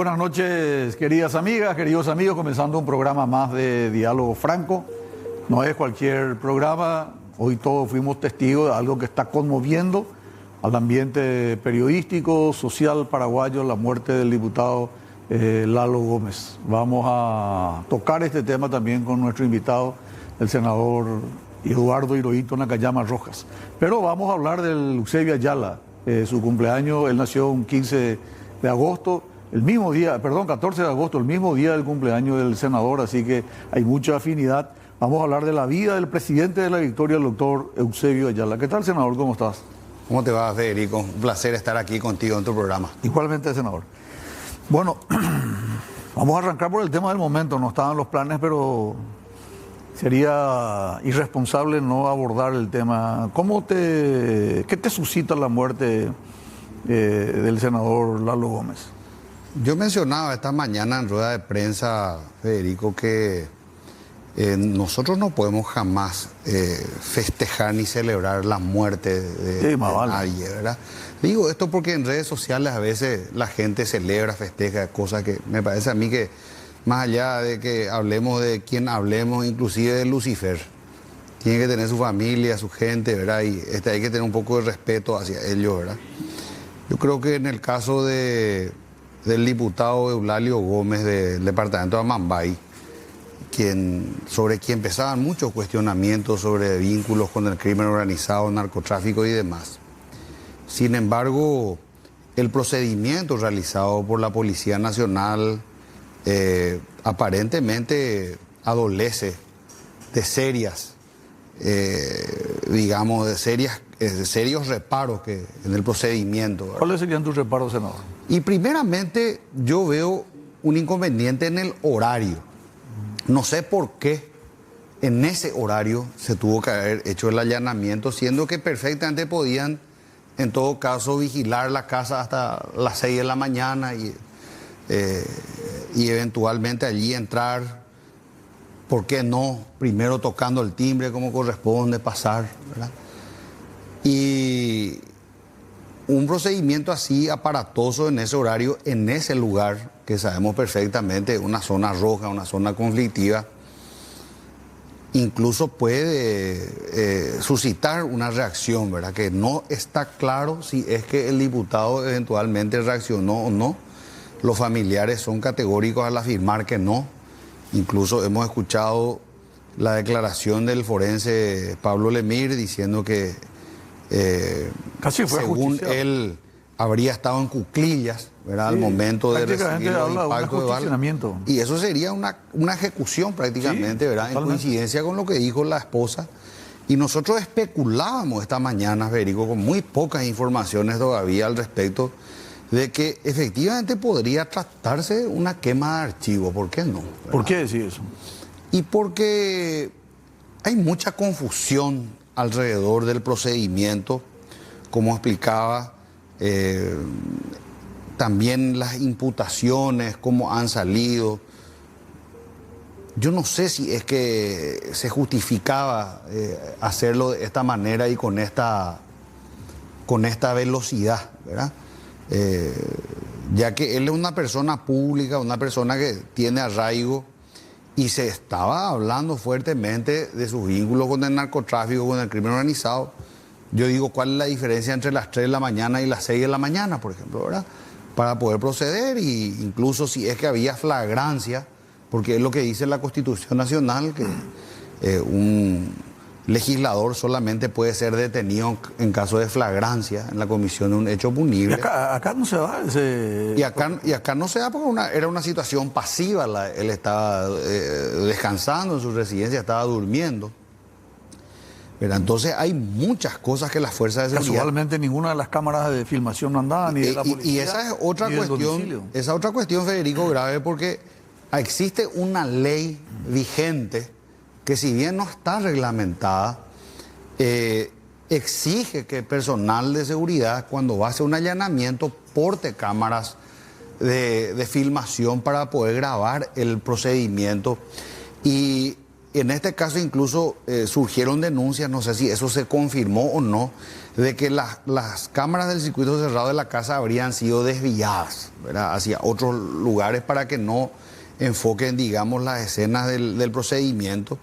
buenas noches, queridas amigas, queridos amigos, comenzando un programa más de Diálogo Franco. No es cualquier programa, hoy todos fuimos testigos de algo que está conmoviendo al ambiente periodístico, social paraguayo, la muerte del diputado Lalo Gómez. Vamos a tocar este tema también con nuestro invitado, el senador Eduardo Hirohito Nakayama Rojas. Pero vamos a hablar del Eusebio Ayala, su cumpleaños. Él nació un 15 de agosto, el mismo día, perdón, 14 de agosto, el mismo día del cumpleaños del senador, así que hay mucha afinidad. Vamos a hablar de la vida del presidente de la Victoria, el doctor Eusebio Ayala. ¿Qué tal, senador? ¿Cómo estás? ¿Cómo te va, Federico? Un placer estar aquí contigo en tu programa. Igualmente, senador. Bueno, vamos a arrancar por el tema del momento. No estaban los planes, pero sería irresponsable no abordar el tema. ¿Qué te suscita la muerte del senador Lalo Gómez? Yo mencionaba esta mañana en rueda de prensa, Federico, que nosotros no podemos jamás festejar ni celebrar la muerte de nadie, ¿verdad? Digo esto porque en redes sociales a veces la gente celebra, festeja cosas que me parece a mí que, más allá de que hablemos de quien hablemos, inclusive de Lucifer, tiene que tener su familia, su gente, ¿verdad? Y hay que tener un poco de respeto hacia ellos, ¿verdad? Yo creo que en el caso del diputado Eulalio Gómez del departamento de Amambay, sobre quien empezaban muchos cuestionamientos sobre vínculos con el crimen organizado, narcotráfico y demás. Sin embargo, el procedimiento realizado por la Policía Nacional aparentemente adolece de serias, de serios reparos en el procedimiento, ¿verdad? ¿Cuáles serían tus reparos, senador? Y primeramente yo veo un inconveniente en el horario. No sé por qué en ese horario se tuvo que haber hecho el allanamiento, siendo que perfectamente podían, en todo caso, vigilar la casa hasta las 6 de la mañana y eventualmente allí entrar, ¿por qué no? Primero tocando el timbre como corresponde, pasar, ¿verdad? Y un procedimiento así aparatoso en ese horario, en ese lugar, que sabemos perfectamente, una zona roja, una zona conflictiva, incluso puede suscitar una reacción, ¿verdad? Que no está claro si es que el diputado eventualmente reaccionó o no. Los familiares son categóricos al afirmar que no. Incluso hemos escuchado la declaración del forense Pablo Lemir diciendo que según él habría estado en cuclillas, ¿verdad? Al momento de recibir los impactos de bala. Y eso sería una ejecución prácticamente, ¿verdad? En coincidencia con lo que dijo la esposa. Y nosotros especulábamos esta mañana, Federico, con muy pocas informaciones todavía al respecto, de que efectivamente podría tratarse de una quema de archivo. ¿Por qué no? ¿Verdad? ¿Por qué decir eso? Y porque hay mucha confusión alrededor del procedimiento, como explicaba, también las imputaciones, cómo han salido. Yo no sé si es que se justificaba hacerlo de esta manera y con esta velocidad, ¿verdad? Ya que él es una persona pública, una persona que tiene arraigo, y se estaba hablando fuertemente de sus vínculos con el narcotráfico, con el crimen organizado. Yo digo, ¿cuál es la diferencia entre las 3 de la mañana y las 6 de la mañana, por ejemplo, ¿verdad? Para poder proceder, y incluso si es que había flagrancia, porque es lo que dice la Constitución Nacional, que un legislador solamente puede ser detenido en caso de flagrancia en la comisión de un hecho punible. Y acá no se va ese... Y acá no se da porque era una situación pasiva. Él estaba descansando en su residencia, estaba durmiendo. Pero entonces hay muchas cosas que las fuerzas de seguridad... Casualmente ninguna de las cámaras de filmación no andaba, ni de la policía, y esa es otra cuestión, Federico, grave, porque existe una ley vigente que, si bien no está reglamentada, exige que el personal de seguridad, cuando va a hacer un allanamiento, porte cámaras de filmación para poder grabar el procedimiento. Y en este caso incluso surgieron denuncias, no sé si eso se confirmó o no, de que las cámaras del circuito cerrado de la casa habrían sido desviadas, ¿verdad?, hacia otros lugares para que no enfoquen, digamos, las escenas del procedimiento.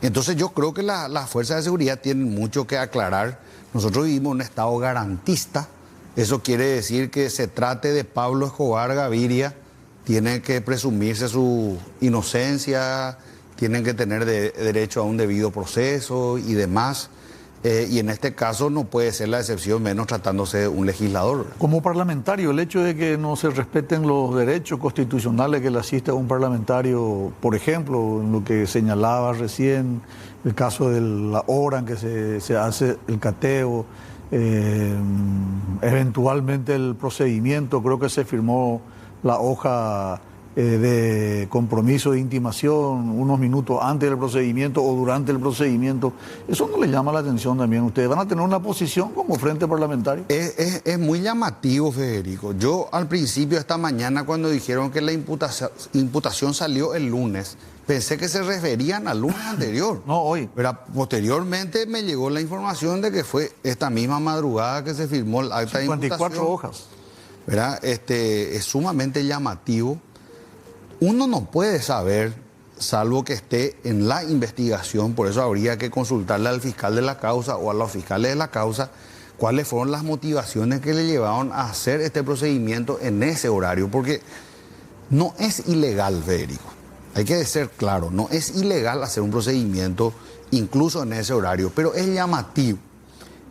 Entonces yo creo que las fuerzas de seguridad tienen mucho que aclarar. Nosotros vivimos en un estado garantista. Eso quiere decir que se trate de Pablo Escobar Gaviria, tiene que presumirse su inocencia, tienen que tener derecho a un debido proceso y demás. Y en este caso no puede ser la excepción, menos tratándose de un legislador. Como parlamentario, el hecho de que no se respeten los derechos constitucionales que le asiste a un parlamentario, por ejemplo, en lo que señalaba recién, el caso de la hora en que se hace el cateo, eventualmente el procedimiento, creo que se firmó la hoja de compromiso de intimación unos minutos antes del procedimiento o durante el procedimiento. ¿Eso no le llama la atención también? ¿Ustedes van a tener una posición como frente parlamentario? Es muy llamativo, Federico. Yo al principio, esta mañana, cuando dijeron que la imputación salió el lunes, pensé que se referían al lunes anterior. No, hoy. Pero posteriormente me llegó la información de que fue esta misma madrugada que se firmó el acta de imputación. 54 hojas. ¿Verdad? Es sumamente llamativo. Uno no puede saber, salvo que esté en la investigación, por eso habría que consultarle al fiscal de la causa o a los fiscales de la causa, cuáles fueron las motivaciones que le llevaron a hacer este procedimiento en ese horario, porque no es ilegal, Federico. Hay que ser claro, no es ilegal hacer un procedimiento incluso en ese horario, pero es llamativo.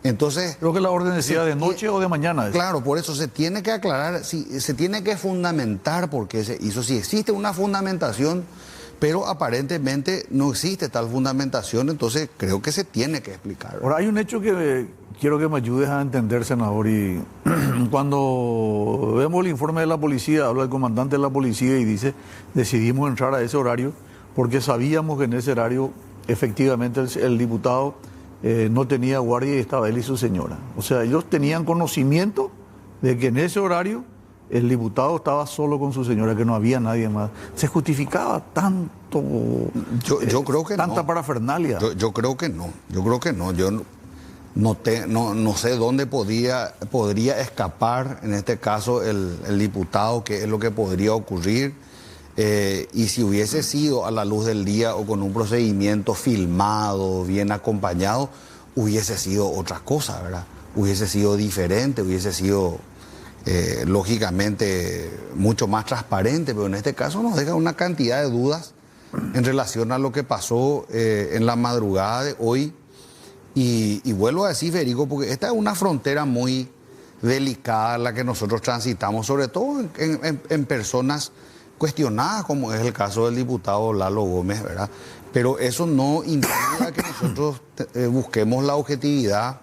Entonces, creo que la orden decía de noche o de mañana. Claro, por eso se tiene que aclarar, se tiene que fundamentar por qué se hizo. Si existe una fundamentación, pero aparentemente no existe tal fundamentación, entonces creo que se tiene que explicar. Ahora, hay un hecho que quiero que me ayudes a entender, senador, y cuando vemos el informe de la policía, habla el comandante de la policía y dice, decidimos entrar a ese horario porque sabíamos que en ese horario efectivamente el diputado no tenía guardia y estaba él y su señora. O sea, ellos tenían conocimiento de que en ese horario el diputado estaba solo con su señora, que no había nadie más. Se justificaba tanto, yo creo que tanta parafernalia. Yo creo que no, yo no sé dónde podría escapar en este caso el diputado, qué es lo que podría ocurrir. Y si hubiese sido a la luz del día o con un procedimiento filmado, bien acompañado, hubiese sido otra cosa, ¿verdad? Hubiese sido diferente, hubiese sido lógicamente mucho más transparente, pero en este caso nos deja una cantidad de dudas en relación a lo que pasó en la madrugada de hoy. Y vuelvo a decir, Federico, porque esta es una frontera muy delicada la que nosotros transitamos, sobre todo en personas cuestionadas, como es el caso del diputado Lalo Gómez, ¿verdad? Pero eso no implica que nosotros busquemos la objetividad.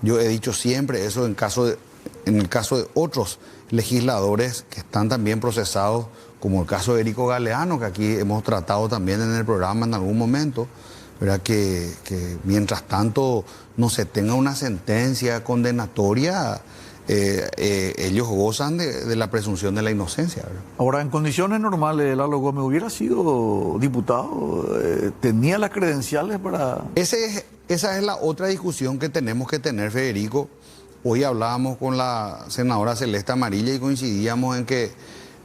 Yo he dicho siempre eso en el caso de otros legisladores que están también procesados, como el caso de Érico Galeano, que aquí hemos tratado también en el programa en algún momento, ¿verdad? Que mientras tanto no se tenga una sentencia condenatoria, ellos gozan de la presunción de la inocencia, ¿verdad? Ahora, en condiciones normales, Lalo Gómez hubiera sido diputado, tenía las credenciales para... Esa es la otra discusión que tenemos que tener, Federico. Hoy hablábamos con la senadora Celeste Amarilla y coincidíamos en que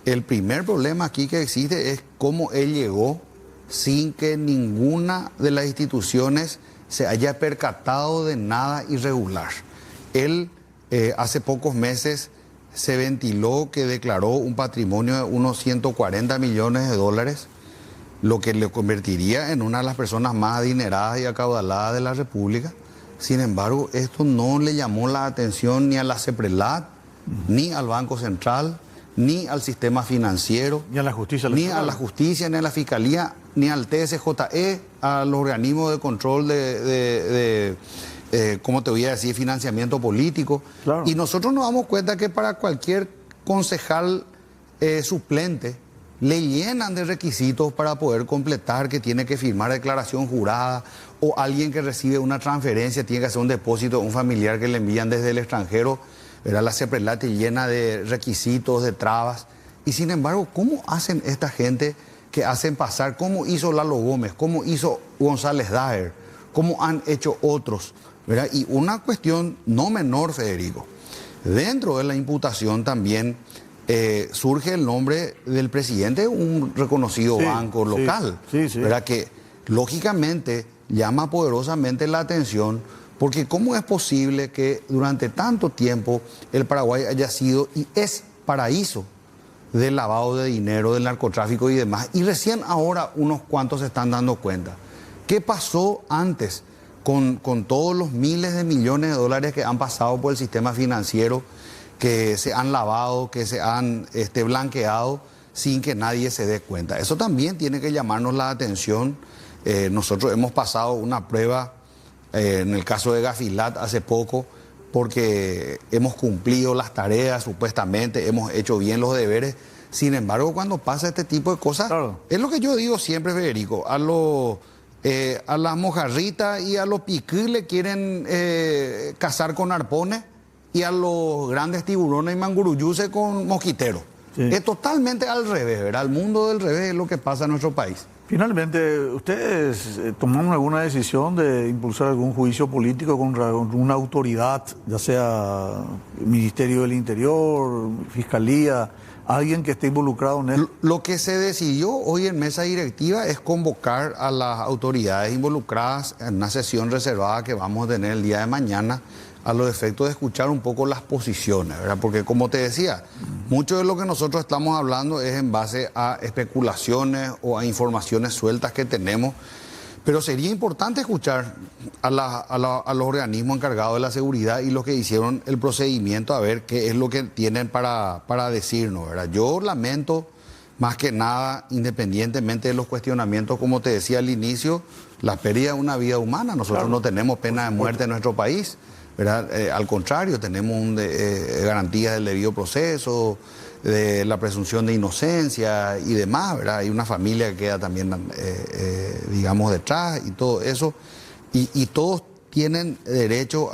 el primer problema aquí que existe es cómo él llegó sin que ninguna de las instituciones se haya percatado de nada irregular. Él hace pocos meses se ventiló que declaró un patrimonio de unos 140 millones de dólares, lo que le convertiría en una de las personas más adineradas y acaudaladas de la República. Sin embargo, esto no le llamó la atención ni a la CEPRELAT, ni al Banco Central, ni al sistema financiero, ni a la justicia, ni a la justicia, ni a la Fiscalía, ni al TSJE, a los organismos de control ¿cómo te voy a decir?, financiamiento político. Claro. Y nosotros nos damos cuenta que para cualquier concejal suplente le llenan de requisitos para poder completar, que tiene que firmar declaración jurada, o alguien que recibe una transferencia tiene que hacer un depósito a un familiar que le envían desde el extranjero, ¿verdad? La CEPRELAT llena de requisitos, de trabas. Y sin embargo, ¿cómo hacen esta gente que hacen pasar, como hizo Lalo Gómez, como hizo González Daher, como han hecho otros, ¿verdad? Y una cuestión no menor, Federico, dentro de la imputación también surge el nombre del presidente de un reconocido banco local, ¿verdad? Que lógicamente llama poderosamente la atención, porque ¿cómo es posible que durante tanto tiempo el Paraguay haya sido y es paraíso del lavado de dinero, del narcotráfico y demás? Y recién ahora unos cuantos se están dando cuenta. ¿Qué pasó antes con todos los miles de millones de dólares que han pasado por el sistema financiero, que se han lavado, que se han blanqueado sin que nadie se dé cuenta? Eso también tiene que llamarnos la atención. Nosotros hemos pasado una prueba en el caso de Gafilat hace poco, porque hemos cumplido las tareas, supuestamente, hemos hecho bien los deberes. Sin embargo, cuando pasa este tipo de cosas, claro, es lo que yo digo siempre, Federico, a las mojarritas y a los piquí le quieren cazar con arpones, y a los grandes tiburones y manguruyuses con mosquiteros. Sí. Es totalmente al revés, ¿verdad? El mundo del revés es lo que pasa en nuestro país. Finalmente, ¿ustedes tomaron alguna decisión de impulsar algún juicio político contra una autoridad, ya sea Ministerio del Interior, Fiscalía, alguien que esté involucrado en esto? Lo que se decidió hoy en mesa directiva es convocar a las autoridades involucradas en una sesión reservada que vamos a tener el día de mañana, a los efectos de escuchar un poco las posiciones, ¿verdad? Porque como te decía, mucho de lo que nosotros estamos hablando es en base a especulaciones o a informaciones sueltas que tenemos, pero sería importante escuchar a los organismos encargados de la seguridad y los que hicieron el procedimiento, a ver qué es lo que tienen para decirnos, ¿verdad? Yo lamento, más que nada, independientemente de los cuestionamientos, como te decía al inicio, la pérdida de una vida humana. Nosotros no tenemos pena de muerte en nuestro país, ¿verdad? Al contrario, tenemos garantías del debido proceso, de la presunción de inocencia y demás, ¿verdad? Hay una familia que queda también, digamos, detrás y todo eso. Y todos tienen derecho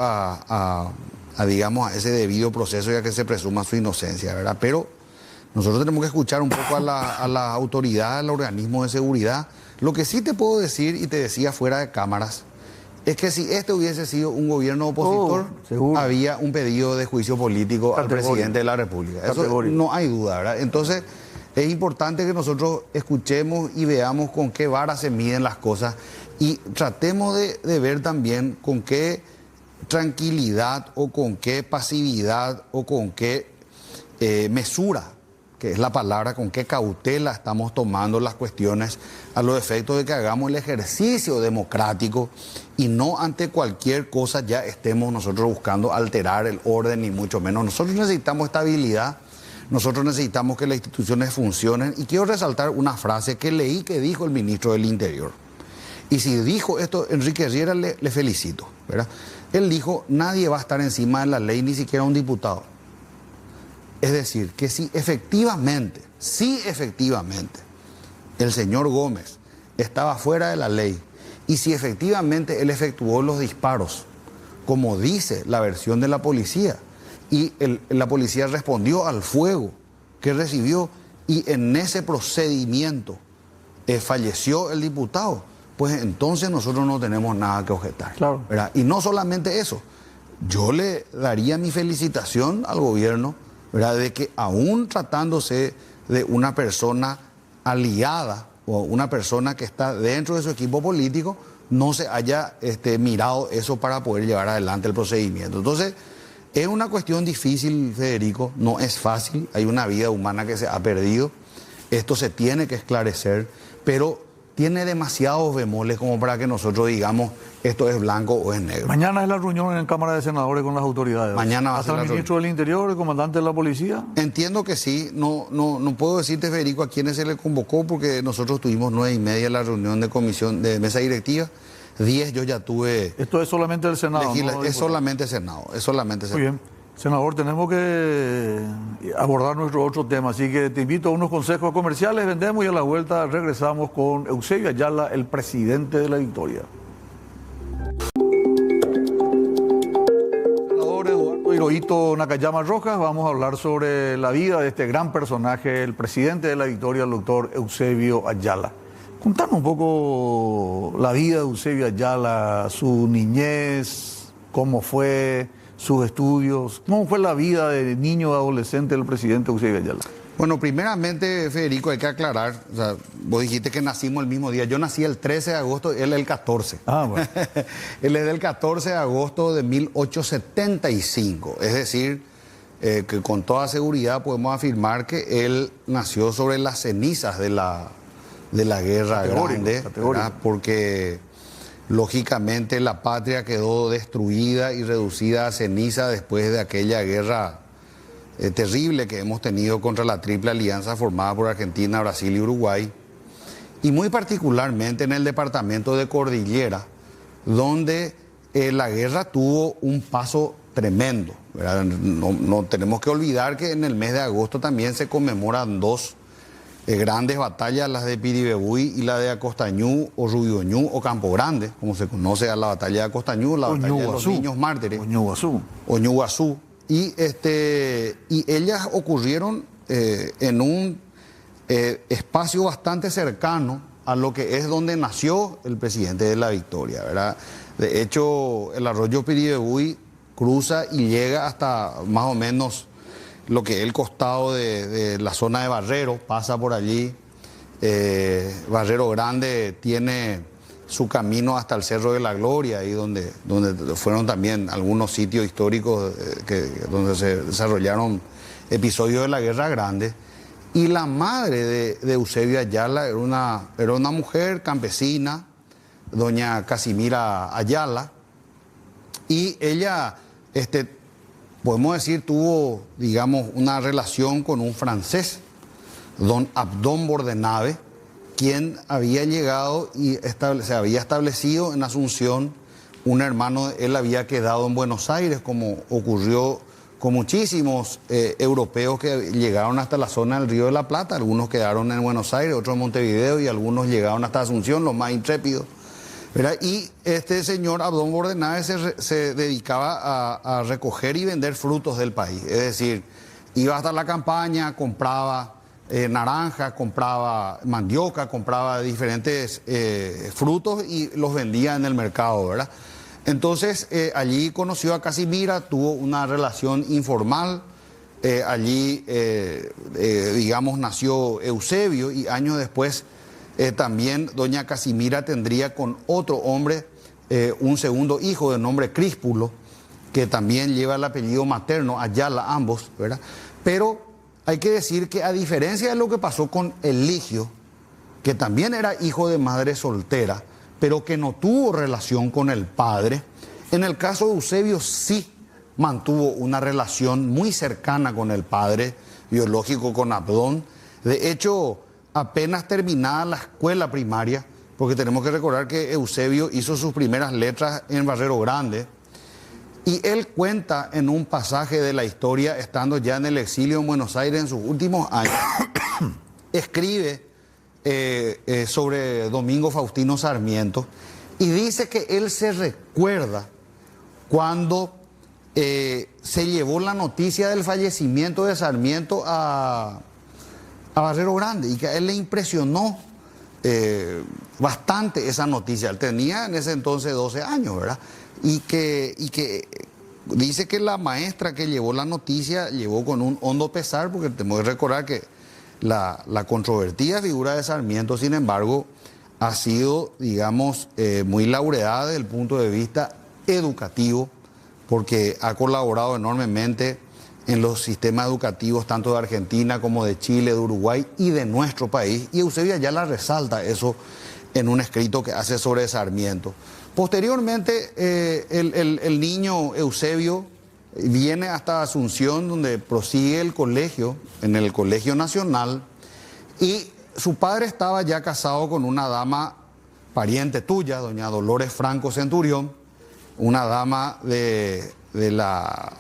digamos, a ese debido proceso, ya que se presuma su inocencia, ¿verdad? Pero nosotros tenemos que escuchar un poco a la autoridad, al organismo de seguridad. Lo que sí te puedo decir, y te decía fuera de cámaras, es que si este hubiese sido un gobierno opositor, había un pedido de juicio político al presidente de la República. Eso no hay duda, ¿verdad? Entonces, es importante que nosotros escuchemos y veamos con qué vara se miden las cosas y tratemos de ver también con qué tranquilidad o con qué pasividad o con qué mesura, que es la palabra, con qué cautela estamos tomando las cuestiones a los efectos de que hagamos el ejercicio democrático y no ante cualquier cosa ya estemos nosotros buscando alterar el orden, ni mucho menos. Nosotros necesitamos estabilidad, nosotros necesitamos que las instituciones funcionen, y quiero resaltar una frase que leí que dijo el ministro del Interior. Y si dijo esto Enrique Riera, le felicito, ¿verdad? Él dijo: nadie va a estar encima de la ley, ni siquiera un diputado. Es decir, que si efectivamente el señor Gómez estaba fuera de la ley, y si efectivamente él efectuó los disparos, como dice la versión de la policía, y la policía respondió al fuego que recibió, y en ese procedimiento falleció el diputado, pues entonces nosotros no tenemos nada que objetar, claro, ¿verdad? Y no solamente eso, yo le daría mi felicitación al gobierno, ¿verdad?, de que aún tratándose de una persona aliada o una persona que está dentro de su equipo político, no se haya mirado eso para poder llevar adelante el procedimiento. Entonces, es una cuestión difícil, Federico, no es fácil, hay una vida humana que se ha perdido, esto se tiene que esclarecer, pero tiene demasiados bemoles como para que nosotros digamos esto es blanco o es negro. Mañana es la reunión en Cámara de Senadores con las autoridades. Mañana va a ser ¿Hasta el ministro del Interior, el comandante de la policía? Entiendo que sí. No puedo decirte, Federico, a quiénes se le convocó, porque nosotros tuvimos 9:30 la reunión de comisión de mesa directiva. 10 yo ya tuve. Esto es solamente el Senado, ¿no? Es solamente Senado, es solamente Senado. Muy bien. Senador, tenemos que abordar nuestro otro tema, así que te invito a unos consejos comerciales, vendemos y a la vuelta regresamos con Eusebio Ayala, el presidente de La Victoria. Senador Eduardo Hirohito Nakayama Rojas, vamos a hablar sobre la vida de este gran personaje, el presidente de la Victoria, el doctor Eusebio Ayala. Contanos un poco la vida de Eusebio Ayala, su niñez, cómo fue, sus estudios, cómo fue la vida de niño y adolescente del presidente Eusebio Ayala. Bueno, primeramente, Federico, hay que aclarar, o sea, vos dijiste que nacimos el mismo día, yo nací el 13 de agosto, él el 14. Ah, bueno. Él es del 14 de agosto de 1875, es decir, que con toda seguridad podemos afirmar que él nació sobre las cenizas de la Guerra Grande, porque lógicamente la patria quedó destruida y reducida a ceniza después de aquella guerra terrible que hemos tenido contra la Triple Alianza formada por Argentina, Brasil y Uruguay, y muy particularmente en el departamento de Cordillera, donde la guerra tuvo un paso tremendo, ¿verdad? No tenemos que olvidar que en el mes de agosto también se conmemoran dos grandes batallas, las de Piribebuy y la de Acostañú o Rubioñú o Campo Grande, como se conoce a la batalla de Acostañú, la batalla de los niños mártires. Oñuguazú. Y ellas ocurrieron en un espacio bastante cercano a lo que es donde nació el presidente de la Victoria, ¿verdad? De hecho, el arroyo Piribebuy cruza y llega hasta más o menos lo que es el costado de la zona de Barrero, pasa por allí. Barrero Grande tiene su camino hasta el Cerro de la Gloria, ahí donde fueron también algunos sitios históricos donde se desarrollaron episodios de la Guerra Grande. Y la madre de Eusebio Ayala era una mujer campesina, doña Casimira Ayala, y ella, podemos decir, tuvo, digamos, una relación con un francés, don Abdón Bordenave, quien había llegado y se había establecido en Asunción. Un hermano de él había quedado en Buenos Aires, como ocurrió con muchísimos europeos que llegaron hasta la zona del Río de la Plata. Algunos quedaron en Buenos Aires, otros en Montevideo, y algunos llegaron hasta Asunción, los más intrépidos, ¿verdad? Y este señor Abdón Bordenave se dedicaba a recoger y vender frutos del país. Es decir, iba hasta la campaña, compraba naranja, compraba mandioca, compraba diferentes frutos y los vendía en el mercado, ¿verdad? Entonces allí conoció a Casimira, tuvo una relación informal, allí digamos nació Eusebio, y años después también doña Casimira tendría con otro hombre un segundo hijo de nombre Críspulo, que también lleva el apellido materno, Ayala ambos, ¿verdad? Pero hay que decir que, a diferencia de lo que pasó con Eligio, que también era hijo de madre soltera, pero que no tuvo relación con el padre, en el caso de Eusebio sí mantuvo una relación muy cercana con el padre biológico, con Abdón. De hecho, apenas terminada la escuela primaria, porque tenemos que recordar que Eusebio hizo sus primeras letras en Barrero Grande, y él cuenta en un pasaje de la historia, estando ya en el exilio en Buenos Aires en sus últimos años, escribe sobre Domingo Faustino Sarmiento, y dice que él se recuerda cuando se llevó la noticia del fallecimiento de Sarmiento a Barrero Grande, y que a él le impresionó bastante esa noticia. Él tenía en ese entonces 12 años, ¿verdad? Y que dice que la maestra que llevó la noticia llevó con un hondo pesar, porque tenemos que recordar que la controvertida figura de Sarmiento, sin embargo, ha sido, digamos, muy laureada desde el punto de vista educativo, porque ha colaborado enormemente en los sistemas educativos tanto de Argentina como de Chile, de Uruguay y de nuestro país. Y Eusebio Ayala resalta eso en un escrito que hace sobre Sarmiento. Posteriormente, el niño Eusebio viene hasta Asunción, donde prosigue el colegio, en el Colegio Nacional, y su padre estaba ya casado con una dama pariente tuya, doña Dolores Franco Centurión, una dama de la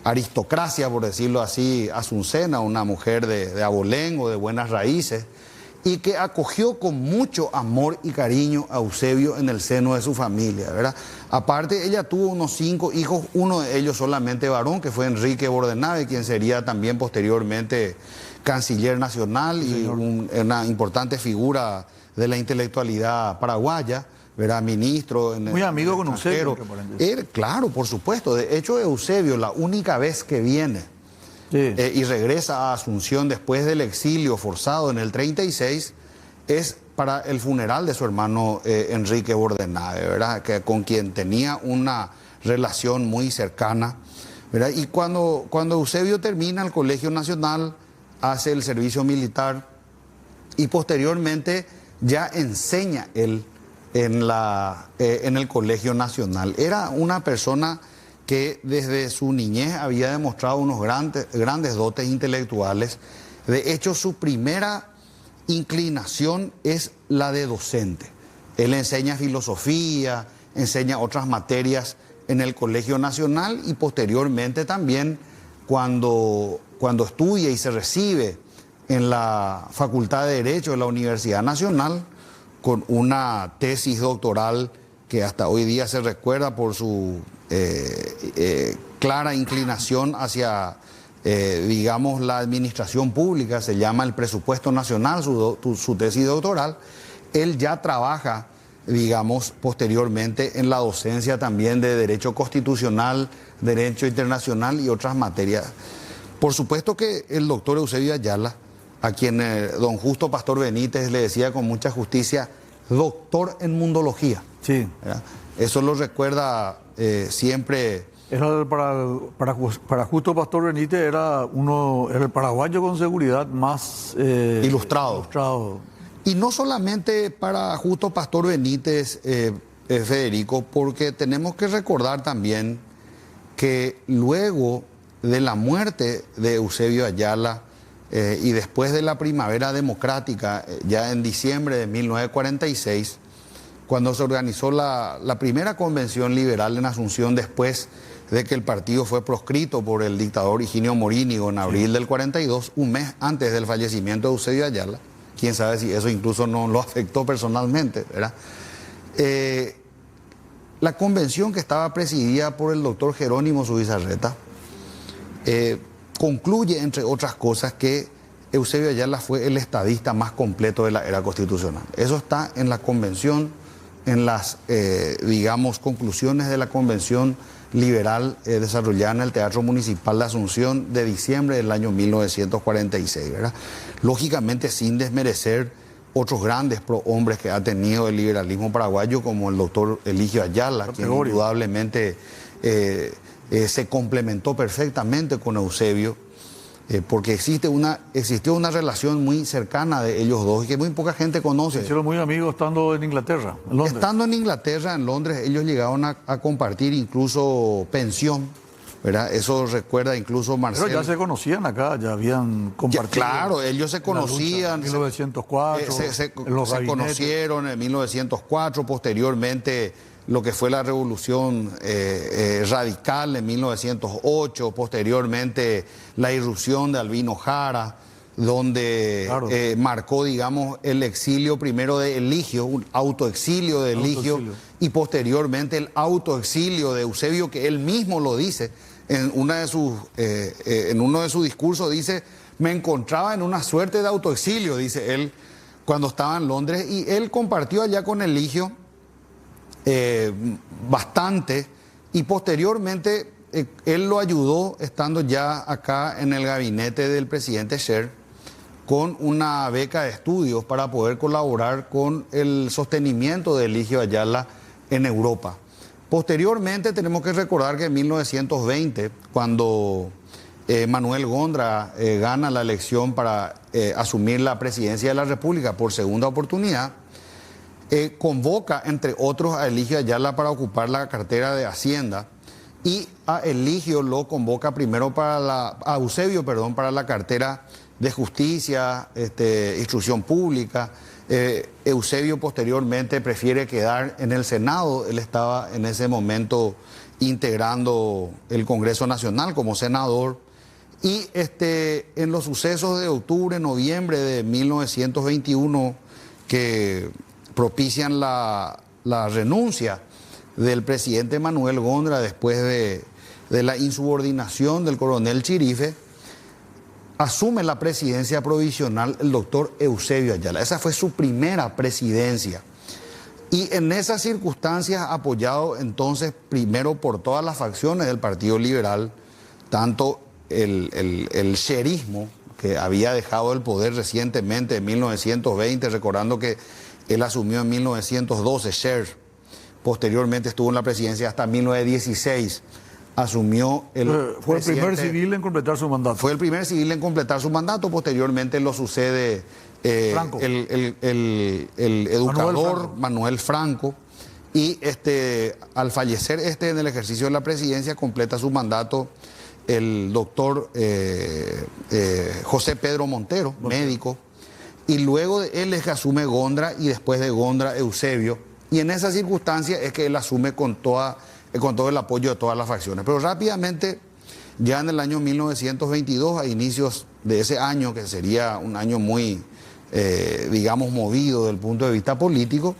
aristocracia, por decirlo así, asuncena, una mujer de abolengo, de buenas raíces, y que acogió con mucho amor y cariño a Eusebio en el seno de su familia, ¿verdad? Aparte, ella tuvo unos 5 hijos, uno de ellos solamente varón, que fue Enrique Bordenave, quien sería también posteriormente canciller nacional y una importante figura de la intelectualidad paraguaya, ¿verdad? Ministro. Muy amigo con Eusebio. Claro, por supuesto. De hecho, Eusebio, la única vez que viene y regresa a Asunción después del exilio forzado en el 36, es para el funeral de su hermano Enrique Bordenave, ¿verdad? Con quien tenía una relación muy cercana, ¿verdad? Y cuando Eusebio termina el Colegio Nacional, hace el servicio militar y posteriormente ya enseña él en el Colegio Nacional. Era una persona que desde su niñez había demostrado unos grandes dotes intelectuales. De hecho, su primera inclinación es la de docente. Él enseña filosofía, enseña otras materias en el Colegio Nacional y posteriormente también cuando estudia y se recibe en la Facultad de Derecho de la Universidad Nacional con una tesis doctoral que hasta hoy día se recuerda por su clara inclinación hacia, digamos, la administración pública, se llama el presupuesto nacional, su tesis doctoral. Él ya trabaja, digamos, posteriormente en la docencia también de Derecho Constitucional, Derecho Internacional y otras materias. Por supuesto que el doctor Eusebio Ayala, a quien don Justo Pastor Benítez le decía con mucha justicia, doctor en mundología. Sí. ¿Verdad? Eso lo recuerda siempre. Era para Justo Pastor Benítez era el paraguayo con seguridad más ilustrado. Y no solamente para Justo Pastor Benítez, Federico, porque tenemos que recordar también que luego de la muerte de Eusebio Ayala y después de la primavera democrática, ya en diciembre de 1946, cuando se organizó la primera convención liberal en Asunción después de que el partido fue proscrito por el dictador Higinio Morínigo en abril del 42, un mes antes del fallecimiento de Eusebio Ayala, quién sabe si eso incluso no lo afectó personalmente, ¿verdad? La convención, que estaba presidida por el doctor Jerónimo Zubizarreta, concluye, entre otras cosas, que Eusebio Ayala fue el estadista más completo de la era constitucional. Eso está en la convención, en las, digamos, conclusiones de la convención liberal desarrollada en el Teatro Municipal de Asunción de diciembre del año 1946, ¿verdad? Lógicamente sin desmerecer otros grandes prohombres que ha tenido el liberalismo paraguayo, como el doctor Eligio Ayala, quien indudablemente se complementó perfectamente con Eusebio, porque existió una relación muy cercana de ellos dos y que muy poca gente conoce. Se hicieron muy amigos estando en Inglaterra, en Londres. Estando en Inglaterra, en Londres, ellos llegaron a compartir incluso pensión, ¿verdad? Eso recuerda incluso Marcelo. Pero ya se conocían acá, ya habían compartido. Ya, claro, ellos se conocían. En 1904. Se conocieron en 1904, posteriormente lo que fue la revolución radical en 1908, posteriormente la irrupción de Albino Jara, donde marcó, digamos, el exilio primero de Eligio, un autoexilio de Eligio, y posteriormente el autoexilio de Eusebio, que él mismo lo dice en uno de sus discursos, dice: me encontraba en una suerte de autoexilio, dice él, cuando estaba en Londres, y él compartió allá con Eligio bastante, y posteriormente él lo ayudó estando ya acá en el gabinete del presidente Sher con una beca de estudios para poder colaborar con el sostenimiento de Eligio Ayala en Europa. Posteriormente tenemos que recordar que en 1920, cuando Manuel Gondra gana la elección para asumir la presidencia de la República por segunda oportunidad, convoca, entre otros, a Eligio Ayala para ocupar la cartera de Hacienda, y a Eligio lo convoca primero a Eusebio, perdón, para la cartera de Justicia, Instrucción Pública. Eusebio posteriormente prefiere quedar en el Senado. Él estaba en ese momento integrando el Congreso Nacional como senador, Y en los sucesos de octubre, noviembre de 1921, que propician la renuncia del presidente Manuel Gondra después de la insubordinación del coronel Chirife, asume la presidencia provisional el doctor Eusebio Ayala. Esa fue su primera presidencia. Y en esas circunstancias, apoyado entonces primero por todas las facciones del Partido Liberal, tanto el sherismo, que había dejado el poder recientemente en 1920, recordando que él asumió en 1912, Sher, posteriormente estuvo en la presidencia hasta 1916, asumió fue el primer civil en completar su mandato. Fue el primer civil en completar su mandato, posteriormente lo sucede el educador Manuel Franco, y al fallecer en el ejercicio de la presidencia completa su mandato el doctor José Pedro Montero, médico, y luego de él es que asume Gondra y después de Gondra Eusebio, y en esa circunstancia es que él asume con todo el apoyo de todas las facciones. Pero rápidamente, ya en el año 1922, a inicios de ese año, que sería un año muy, digamos, movido desde el punto de vista político,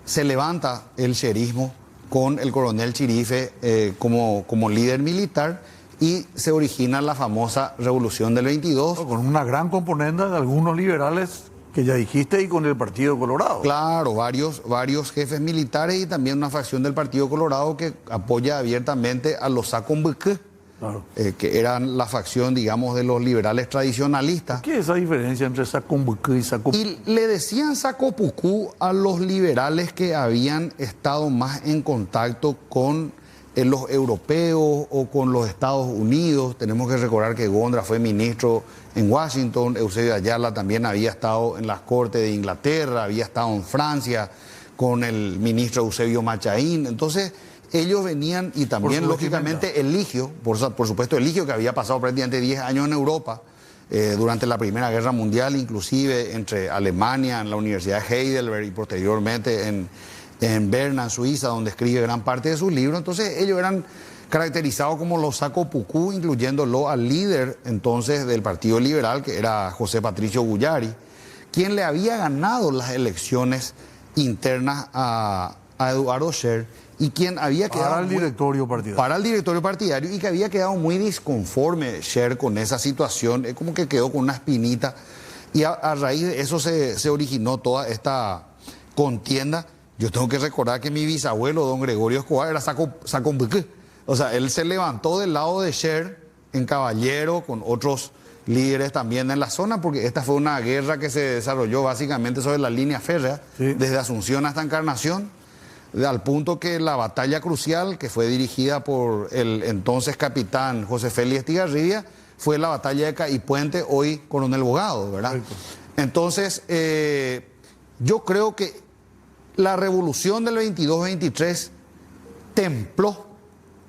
se levanta el sherismo con el coronel Chirife como líder militar, y se origina la famosa Revolución del 22. Con una gran componente de algunos liberales que ya dijiste, y con el Partido Colorado. Claro, varios jefes militares y también una facción del Partido Colorado que apoya abiertamente a los Sacombeque, claro, que eran la facción, digamos, de los liberales tradicionalistas. ¿Qué es esa diferencia entre Sacombeque y Sacopucú? Y le decían Sacopucú a los liberales que habían estado más en contacto con los europeos o con los Estados Unidos. Tenemos que recordar que Gondra fue ministro en Washington, Eusebio Ayala también había estado en las Cortes de Inglaterra, había estado en Francia con el ministro Eusebio Machaín. Entonces ellos venían, y también lógicamente Eligio, por supuesto Eligio, que había pasado prácticamente 10 años en Europa, durante la Primera Guerra Mundial, inclusive entre Alemania, en la Universidad de Heidelberg, y posteriormente en Berna, en Suiza, donde escribe gran parte de sus libros. Entonces ellos eran caracterizados como los Sacopucú, incluyéndolo al líder entonces del Partido Liberal, que era José Patricio Guyari, quien le había ganado las elecciones internas a Eduardo Sher, y quien había quedado para el directorio partidario, y que había quedado muy disconforme Sher con esa situación, como que quedó con una espinita, y a raíz de eso se originó toda esta contienda. Yo tengo que recordar que mi bisabuelo, don Gregorio Escobar, era Sacombeque. O sea, él se levantó del lado de Sher en Caballero con otros líderes también en la zona, porque esta fue una guerra que se desarrolló básicamente sobre la línea férrea, sí, desde Asunción hasta Encarnación, al punto que la batalla crucial, que fue dirigida por el entonces capitán José Félix Estigarribia, fue la batalla de Caipuente, hoy Coronel Bogado, ¿verdad? Sí. Entonces, yo creo que la revolución del 22-23 templó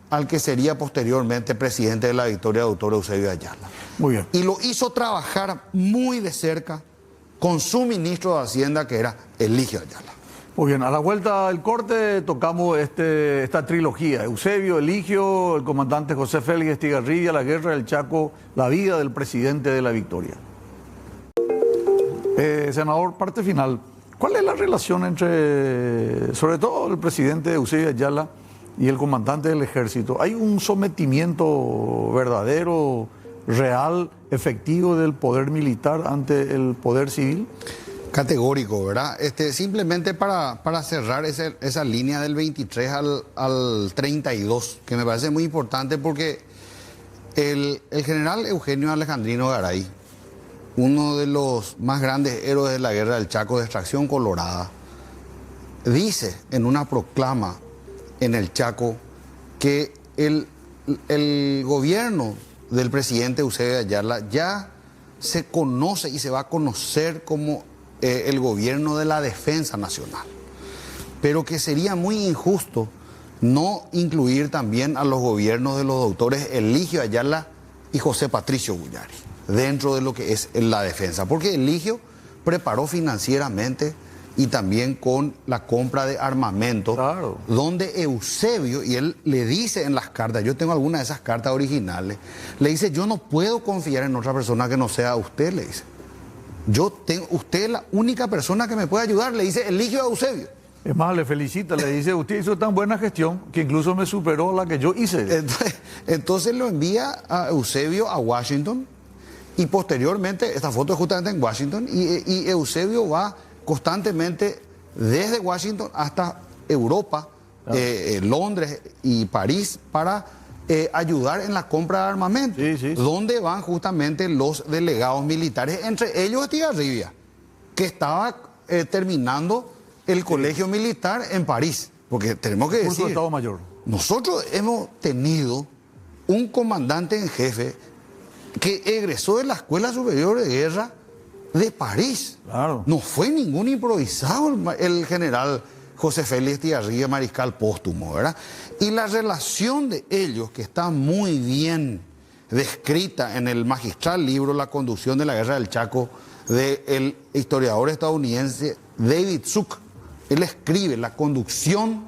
al que sería posteriormente presidente de la Victoria, doctor Eusebio Ayala. Muy bien. Y lo hizo trabajar muy de cerca con su ministro de Hacienda, que era Eligio Ayala. Muy bien, a la vuelta del corte tocamos esta trilogía: Eusebio, Eligio, el comandante José Félix Estigarribia, la guerra del Chaco, la vida del presidente de la Victoria. Senador, parte final. ¿Cuál es la relación entre, sobre todo, el presidente Eusebio Ayala y el comandante del ejército? ¿Hay un sometimiento verdadero, real, efectivo del poder militar ante el poder civil? Categórico, ¿verdad? Simplemente para cerrar esa línea del 23 al 32, que me parece muy importante, porque el general Eugenio Alejandrino Garay, uno de los más grandes héroes de la guerra del Chaco de extracción colorada, dice en una proclama en el Chaco que el gobierno del presidente Eusebio Ayala ya se conoce y se va a conocer como el gobierno de la defensa nacional, pero que sería muy injusto no incluir también a los gobiernos de los doctores Eligio Ayala y José Patricio Guyari dentro de lo que es la defensa, porque Eligio preparó financieramente y también con la compra de armamento, claro, donde Eusebio, y él le dice en las cartas, yo tengo algunas de esas cartas originales, le dice, yo no puedo confiar en otra persona que no sea usted, le dice. Usted es la única persona que me puede ayudar, le dice Eligio a Eusebio. Es más, le felicita, le dice, usted hizo tan buena gestión que incluso me superó la que yo hice. Entonces lo envía a Eusebio a Washington, y posteriormente, esta foto es justamente en Washington, y Eusebio va constantemente desde Washington hasta Europa, Londres y París, para ayudar en la compra de armamento, donde van justamente los delegados militares, entre ellos Estigarribia, que estaba terminando el colegio militar en París, porque tenemos que decir, Estado Mayor. Nosotros hemos tenido un comandante en jefe que egresó de la Escuela Superior de Guerra de París. Claro. No fue ningún improvisado el general José Félix Estigarribia, mariscal póstumo, ¿verdad? Y la relación de ellos, que está muy bien descrita en el magistral libro La conducción de la guerra del Chaco, del historiador estadounidense David Zook. Él escribe la conducción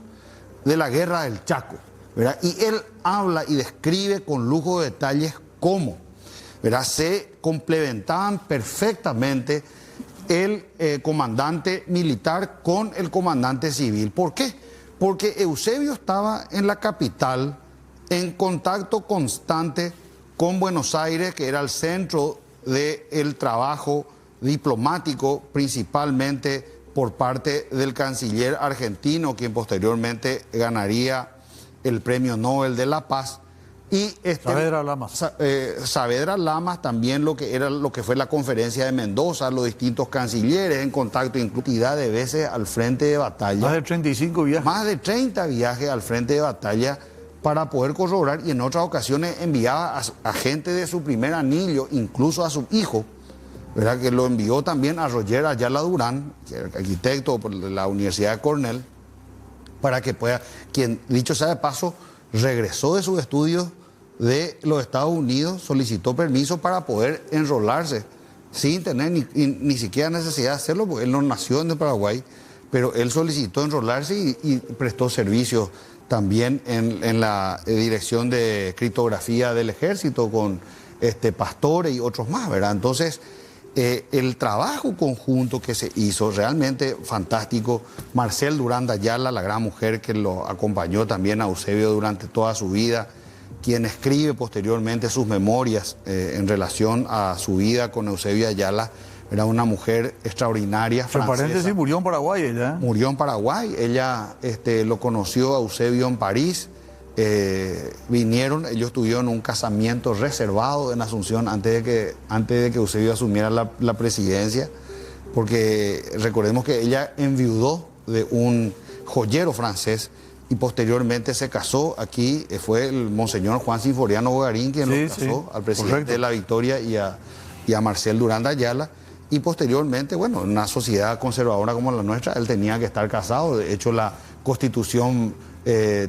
de la guerra del Chaco, ¿verdad? Y él habla y describe con lujo de detalles cómo, ¿verdad?, se complementaban perfectamente el comandante militar con el comandante civil. ¿Por qué? Porque Eusebio estaba en la capital en contacto constante con Buenos Aires, que era el centro del trabajo diplomático, principalmente por parte del canciller argentino, quien posteriormente ganaría el Premio Nobel de la Paz. Y Saavedra Lamas. Saavedra Lamas, también lo que fue la conferencia de Mendoza, los distintos cancilleres en contacto, incluso de veces al frente de batalla. Más de 35 viajes. Más de 30 viajes al frente de batalla para poder corroborar, y en otras ocasiones enviaba a gente de su primer anillo, incluso a su hijo, ¿verdad?, que lo envió también a Roger Ayala Durán, que era arquitecto por la Universidad de Cornell, para que pueda, quien, dicho sea de paso, regresó de sus estudios de los Estados Unidos, solicitó permiso para poder enrolarse, sin tener ni siquiera necesidad de hacerlo, porque él no nació en el Paraguay, pero él solicitó enrolarse y prestó servicios también en la dirección de criptografía del ejército con Pastore y otros más, ¿verdad? Entonces, el trabajo conjunto que se hizo, realmente fantástico. Marcel Durán de Ayala, la gran mujer que lo acompañó también a Eusebio durante toda su vida, quien escribe posteriormente sus memorias en relación a su vida con Eusebio Ayala, era una mujer extraordinaria, francesa. En paréntesis, murió en Paraguay ella. Murió en Paraguay. Ella lo conoció a Eusebio en París. Ellos tuvieron un casamiento reservado en Asunción antes de que Eusebio asumiera la presidencia, porque recordemos que ella enviudó de un joyero francés y posteriormente se casó. Aquí fue el monseñor Juan Sinforiano Bogarín quien lo casó al presidente de La Victoria y a Marcel Durán de Ayala. Y posteriormente, bueno, en una sociedad conservadora como la nuestra, él tenía que estar casado. De hecho, la Constitución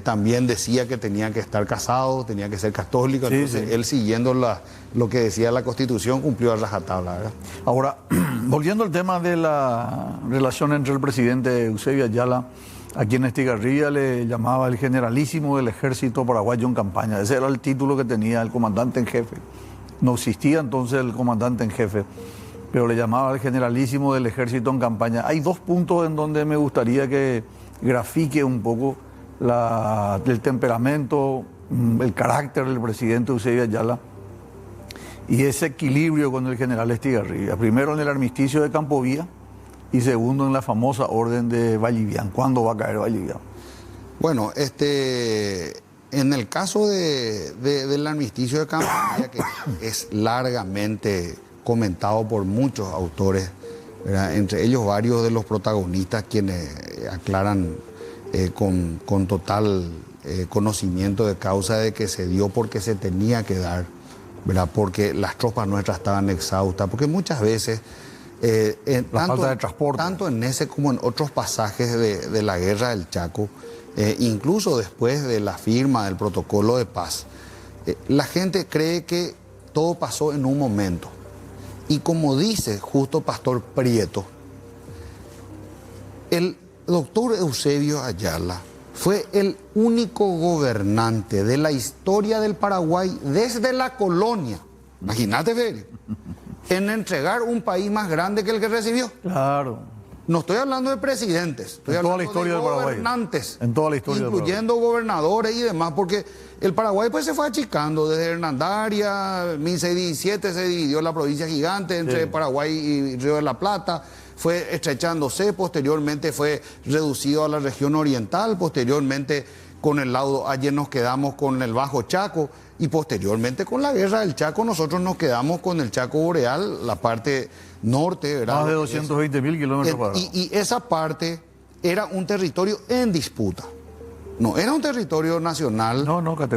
también decía que tenía que estar casado, tenía que ser católico. Entonces, él, siguiendo lo que decía la Constitución, cumplió a rajatabla, ¿verdad? Ahora, volviendo al tema de la relación entre el presidente Eusebio Ayala, a quien Estigarribia le llamaba el generalísimo del ejército paraguayo en campaña. Ese era el título que tenía el comandante en jefe. No existía entonces el comandante en jefe, pero le llamaba el generalísimo del ejército en campaña. Hay dos puntos en donde me gustaría que grafique un poco el temperamento, el carácter del presidente Eusebio Ayala y ese equilibrio con el general Estigarribia. Primero en el armisticio de Campovía y segundo en la famosa orden de Vallivian. ¿Cuándo va a caer Vallivian? Bueno, en el caso del armisticio de Campovía, que es largamente comentado por muchos autores, ¿verdad?, entre ellos varios de los protagonistas quienes aclaran con total conocimiento de causa de que se dio porque se tenía que dar, ¿verdad?, porque las tropas nuestras estaban exhaustas, porque muchas veces, falta de transporte, tanto en ese como en otros pasajes de la guerra del Chaco, incluso después de la firma del protocolo de paz, la gente cree que todo pasó en un momento. Y como dice justo Pastor Prieto, el doctor Eusebio Ayala fue el único gobernante de la historia del Paraguay desde la colonia, imagínate, Federico, en entregar un país más grande que el que recibió. Claro. No estoy hablando de presidentes, estoy hablando de gobernantes, en toda la historia incluyendo gobernadores y demás, porque el Paraguay pues se fue achicando desde Hernandaria, 1617 se dividió la provincia gigante entre Paraguay y Río de la Plata, fue estrechándose, posteriormente fue reducido a la región oriental, posteriormente con el laudo ayer nos quedamos con el Bajo Chaco y posteriormente con la guerra del Chaco nosotros nos quedamos con el Chaco Boreal, la parte norte, ¿verdad? Más de 220.000 kilómetros cuadrados. Y esa parte era un territorio en disputa. No era un territorio nacional,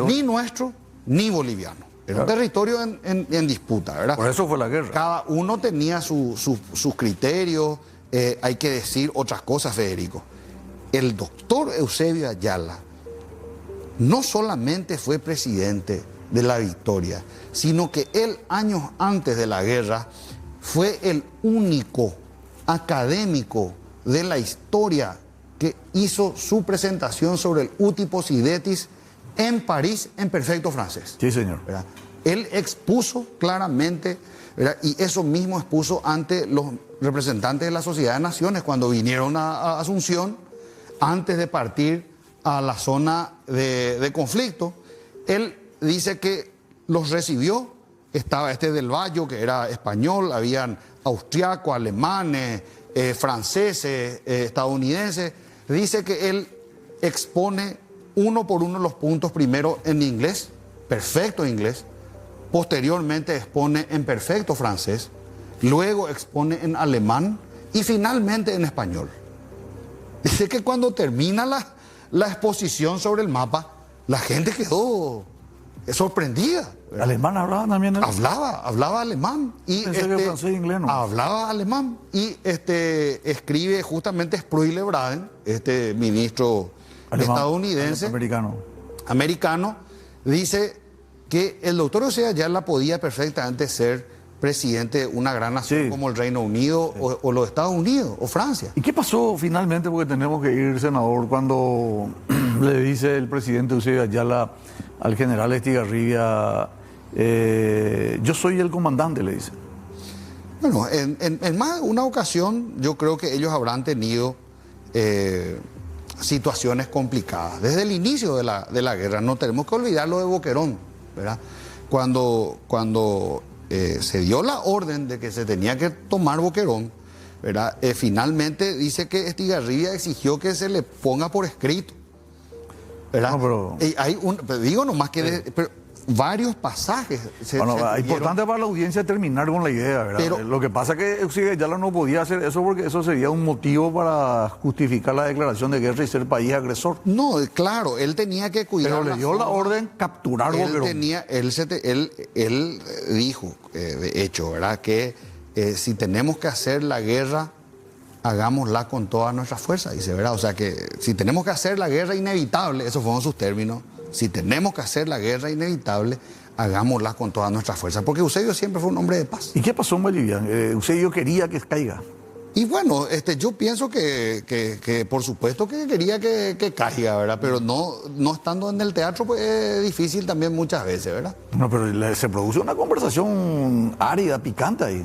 ni nuestro, ni boliviano. Era un territorio en disputa, ¿verdad? Por eso fue la guerra. Cada uno tenía sus criterios. Hay que decir otras cosas, Federico. El doctor Eusebio Ayala no solamente fue presidente de la Victoria, sino que él, años antes de la guerra, fue el único académico de la historia que hizo su presentación sobre el uti possidetis en París en perfecto francés. Sí, señor. ¿Verdad? Él expuso claramente, ¿verdad? Y eso mismo expuso ante los representantes de la Sociedad de Naciones cuando vinieron a Asunción, antes de partir a la zona de conflicto. Él dice que los recibió, estaba del Valle, que era español, habían austriacos, alemanes, franceses, estadounidenses. Dice que él expone uno por uno los puntos, primero en inglés, perfecto inglés, posteriormente expone en perfecto francés, luego expone en alemán y finalmente en español. Dice que cuando termina la exposición sobre el mapa, la gente quedó sorprendida. ¿Alemán hablaba también? Hablaba alemán. Y pensé que francés e inglés no. Hablaba alemán y escribe justamente Sprühle-Braden, ministro estadounidense, americano, dice que el doctor Eusebio Ayala podía perfectamente ser presidente de una gran nación como el Reino Unido o los Estados Unidos o Francia. ¿Y qué pasó finalmente? Porque tenemos que ir, senador, cuando le dice el presidente Eusebio Ayala al general Estigarribia, yo soy el comandante, le dice. Bueno, en más de una ocasión yo creo que ellos habrán tenido situaciones complicadas. Desde el inicio de la guerra, no tenemos que olvidar lo de Boquerón, ¿verdad? Cuando se dio la orden de que se tenía que tomar Boquerón, ¿verdad? Finalmente dice que Estigarribia exigió que se le ponga por escrito, ¿verdad? No, pero... digo nomás que varios pasajes. Es importante para la audiencia terminar con la idea, ¿verdad? Pero, lo que pasa es que Eusebio Ayala no podía hacer eso porque eso sería un motivo para justificar la declaración de guerra y ser país agresor. No, claro, él tenía que cuidar. Pero le dio la orden capturar Boquerón. Él dijo, de hecho, ¿verdad? Que si tenemos que hacer la guerra, hagámosla con todas nuestras fuerzas, dice, ¿verdad? O sea que si tenemos que hacer la guerra inevitable, esos fueron sus términos. Si tenemos que hacer la guerra inevitable, hagámosla con todas nuestras fuerzas. Porque Eusebio siempre fue un hombre de paz. ¿Y qué pasó en Bolivia? Eusebio quería que caiga. Y bueno, yo pienso que por supuesto que quería que caiga, ¿verdad? Pero no estando en el teatro, pues es difícil también muchas veces, ¿verdad? No, pero se produce una conversación árida, picante ahí.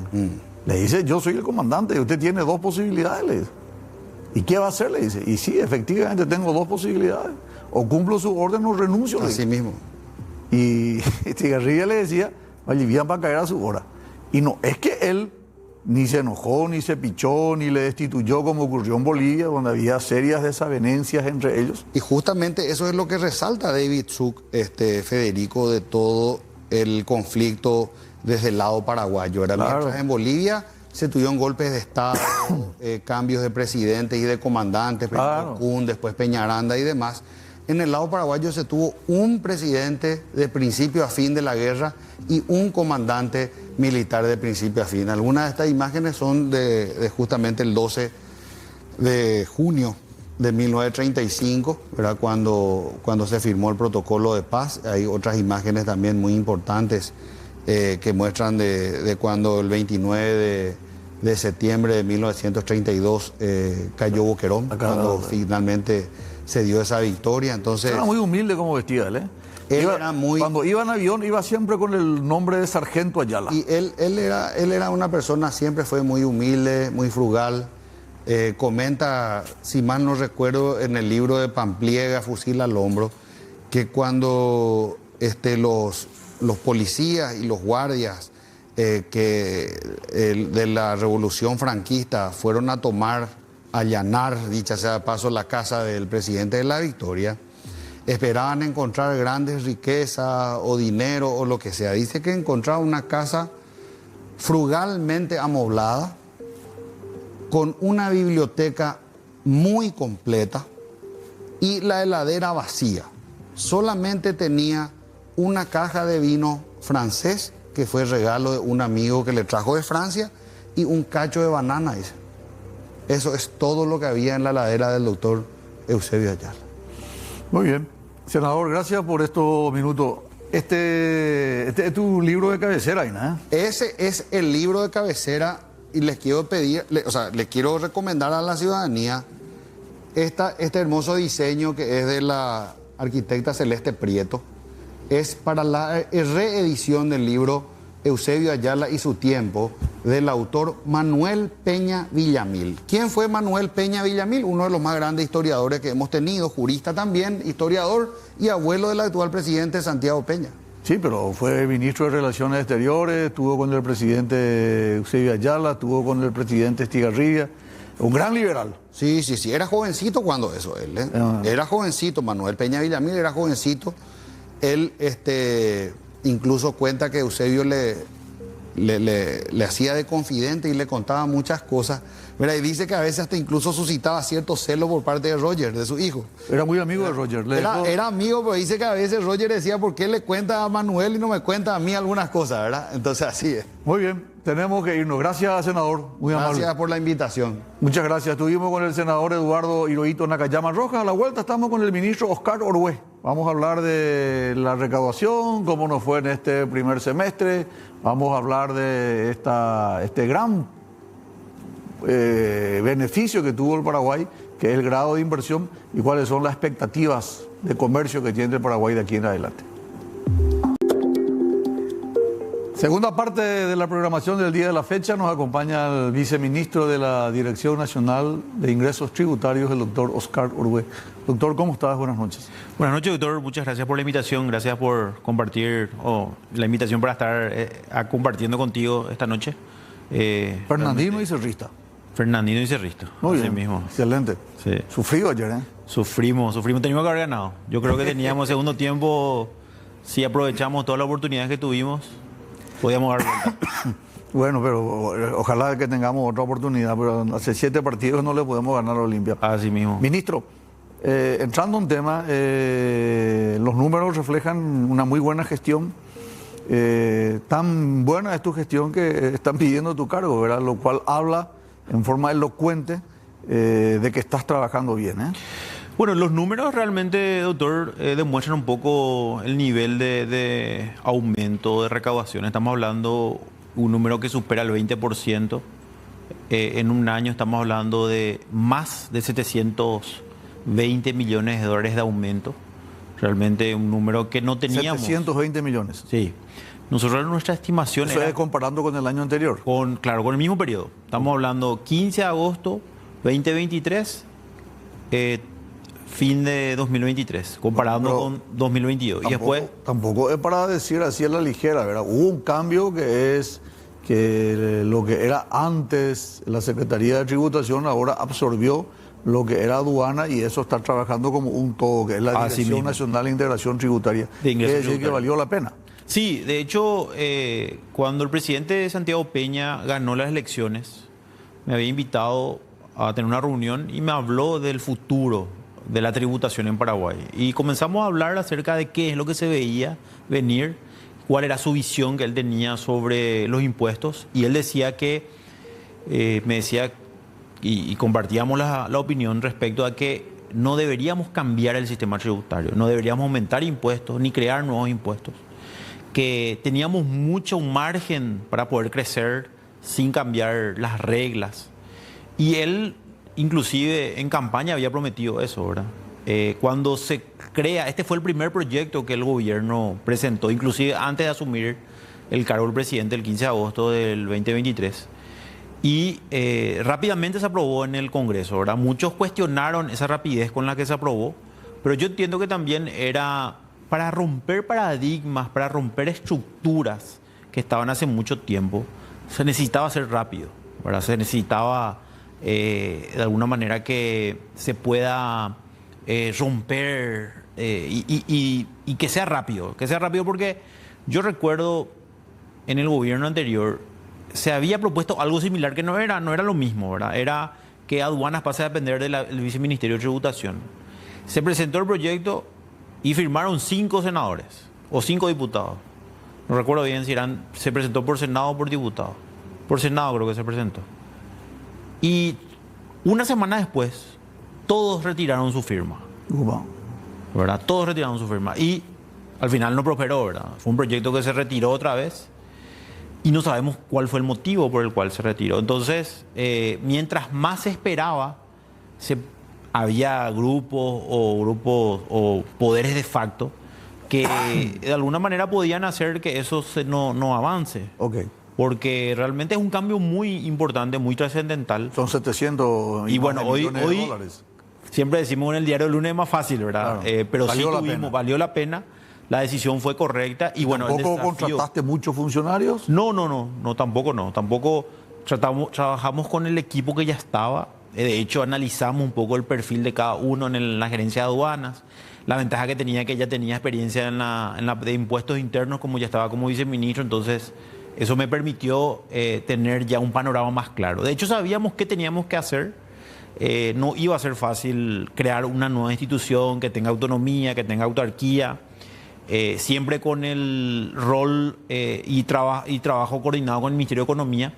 Le dice, yo soy el comandante y usted tiene dos posibilidades, le dice. ¿Y qué va a hacer? Le dice. Y sí, efectivamente tengo dos posibilidades. O cumplo su orden o renuncio. Así mismo. Y Estigarribia le decía, Vallivian va a caer a su hora. Y no, es que él ni se enojó, ni se pichó, ni le destituyó como ocurrió en Bolivia, donde había serias desavenencias entre ellos. Y justamente eso es lo que resalta David Zuck, Federico, de todo el conflicto desde el lado paraguayo. Mientras en Bolivia se tuvieron golpes de Estado, cambios de presidentes y de comandantes, primero Kuhn, después Peñaranda y demás. En el lado paraguayo se tuvo un presidente de principio a fin de la guerra y un comandante militar de principio a fin. Algunas de estas imágenes son de justamente el 12 de junio de 1935, ¿verdad? Cuando se firmó el protocolo de paz. Hay otras imágenes también muy importantes que muestran de cuando el 29 de septiembre de 1932 cayó Boquerón, cuando finalmente se dio esa victoria. Entonces, era muy humilde como vestía él, ¿eh? Cuando iba en avión, iba siempre con el nombre de Sargento Ayala. Y él era una persona, siempre fue muy humilde, muy frugal. Comenta, si mal no recuerdo, en el libro de Pampliega, Fusil al Hombro, que cuando los policías y los guardias de la Revolución Franquista fueron a allanar, dicha sea de paso, la casa del presidente de la Victoria, esperaban encontrar grandes riquezas o dinero o lo que sea. Dice que encontraba una casa frugalmente amoblada, con una biblioteca muy completa y la heladera vacía. Solamente tenía una caja de vino francés, que fue regalo de un amigo que le trajo de Francia, y un cacho de banana, dice. Eso es todo lo que había en la heladera del doctor Eusebio Ayala. Muy bien. Senador, gracias por estos minutos. Este es tu libro de cabecera, Ina, ¿eh? Ese es el libro de cabecera, y les quiero pedir, les quiero recomendar a la ciudadanía este hermoso diseño que es de la arquitecta Celeste Prieto. Es para la reedición del libro Eusebio Ayala y su tiempo, del autor Manuel Peña Villamil. ¿Quién fue Manuel Peña Villamil? Uno de los más grandes historiadores que hemos tenido, jurista también, historiador y abuelo del actual presidente Santiago Peña. Sí, pero fue ministro de Relaciones Exteriores, estuvo con el presidente Eusebio Ayala, estuvo con el presidente Estigarribia, un gran liberal. Sí, era jovencito cuando eso él, ¿eh? Era jovencito, Manuel Peña Villamil era jovencito. Él incluso cuenta que Eusebio le hacía de confidente y le contaba muchas cosas. Mira, y dice que a veces hasta incluso suscitaba cierto celo por parte de Roger, de su hijo. Era muy amigo de Roger. Era amigo, pero dice que a veces Roger decía, ¿por qué le cuenta a Manuel y no me cuenta a mí algunas cosas, verdad? Entonces así es. Muy bien, tenemos que irnos. Gracias, senador. Muy amable. Gracias por la invitación. Muchas gracias. Estuvimos con el senador Eduardo Hirohito Nakayama Rojas. A la vuelta estamos con el ministro Oscar Orue. Vamos a hablar de la recaudación, cómo nos fue en este primer semestre. Vamos a hablar de este gran beneficio que tuvo el Paraguay, que es el grado de inversión, y cuáles son las expectativas de comercio que tiene el Paraguay de aquí en adelante. Segunda parte de la programación del día de la fecha, nos acompaña el viceministro de la Dirección Nacional de Ingresos Tributarios, el doctor Oscar Orue. Doctor, ¿cómo estás? Buenas noches. Buenas noches, doctor. Muchas gracias por la invitación. Gracias por compartir, la invitación para estar compartiendo contigo esta noche. Fernandino y Cerrista. Fernandino y Cerrista. Muy bien, mismo. Excelente. Sí. Sufrido ayer, ¿eh? Sufrimos. Teníamos que haber ganado. Yo creo que teníamos segundo tiempo, si aprovechamos todas las oportunidades que tuvimos, podíamos dar vuelta. Bueno, pero ojalá que tengamos otra oportunidad, pero hace 7 partidos no le podemos ganar a Olimpia. Así mismo. Ministro, entrando en tema, los números reflejan una muy buena gestión. Tan buena es tu gestión que están pidiendo tu cargo, ¿verdad? Lo cual habla en forma elocuente de que estás trabajando bien, ¿eh? Bueno, los números realmente, doctor, demuestran un poco el nivel de aumento de recaudación. Estamos hablando de un número que supera el 20%. En un año estamos hablando de más de 720 millones de dólares de aumento. Realmente un número que no teníamos. 720 millones. Sí. Nosotros nuestra estimación Eso es comparando con el año anterior. Claro, con el mismo periodo. Estamos hablando 15 de agosto 2023, fin de 2023, comparando con 2022. Tampoco, y después... Tampoco es para decir así a la ligera, ¿verdad? Hubo un cambio que es que lo que era antes la Secretaría de Tributación ahora absorbió lo que era aduana y eso está trabajando como un todo, que es la Dirección Nacional de Integración Tributaria. Quiere decir que valió la pena. Sí, de hecho, cuando el presidente Santiago Peña ganó las elecciones, me había invitado a tener una reunión y me habló del futuro de la tributación en Paraguay. Y comenzamos a hablar acerca de qué es lo que se veía venir, cuál era su visión que él tenía sobre los impuestos. Y él decía que, me decía, y compartíamos la opinión respecto a que no deberíamos cambiar el sistema tributario, no deberíamos aumentar impuestos ni crear nuevos impuestos, que teníamos mucho margen para poder crecer sin cambiar las reglas. Y él, inclusive en campaña, había prometido eso, ¿verdad? Cuando se crea, este fue el primer proyecto que el gobierno presentó, inclusive antes de asumir el cargo del presidente el 15 de agosto del 2023. Y rápidamente se aprobó en el Congreso, ¿verdad? Muchos cuestionaron esa rapidez con la que se aprobó, pero yo entiendo que también era para romper paradigmas, para romper estructuras que estaban hace mucho tiempo. Se necesitaba ser rápido, ¿verdad? Se necesitaba de alguna manera que se pueda romper y que sea rápido porque yo recuerdo en el gobierno anterior se había propuesto algo similar que no era lo mismo, ¿verdad? Era que aduanas pase a depender del Viceministerio de Tributación. Se presentó el proyecto y firmaron 5 senadores o 5 diputados. No recuerdo bien si se presentó por Senado o por diputado. Por Senado creo que se presentó. Y una semana después, todos retiraron su firma. ¿Verdad? Todos retiraron su firma. Y al final no prosperó, ¿verdad? Fue un proyecto que se retiró otra vez. Y no sabemos cuál fue el motivo por el cual se retiró. Entonces, mientras más se esperaba, había grupos o poderes de facto que de alguna manera podían hacer que eso no avance. Okay. Porque realmente es un cambio muy importante, muy trascendental. Son 700 y bueno, millones de dólares. Siempre decimos en el diario del lunes es más fácil, ¿verdad? Claro. Pero valió la pena. La decisión fue correcta y bueno, ¿Tampoco contrataste muchos funcionarios? No, tampoco no. Tampoco trabajamos con el equipo que ya estaba. De hecho, analizamos un poco el perfil de cada uno en la gerencia de aduanas. La ventaja que tenía que ella tenía experiencia de impuestos internos, como ya estaba como viceministro, entonces eso me permitió tener ya un panorama más claro. De hecho, sabíamos qué teníamos que hacer. No iba a ser fácil crear una nueva institución que tenga autonomía, que tenga autarquía. Siempre con el rol y trabajo coordinado con el Ministerio de Economía.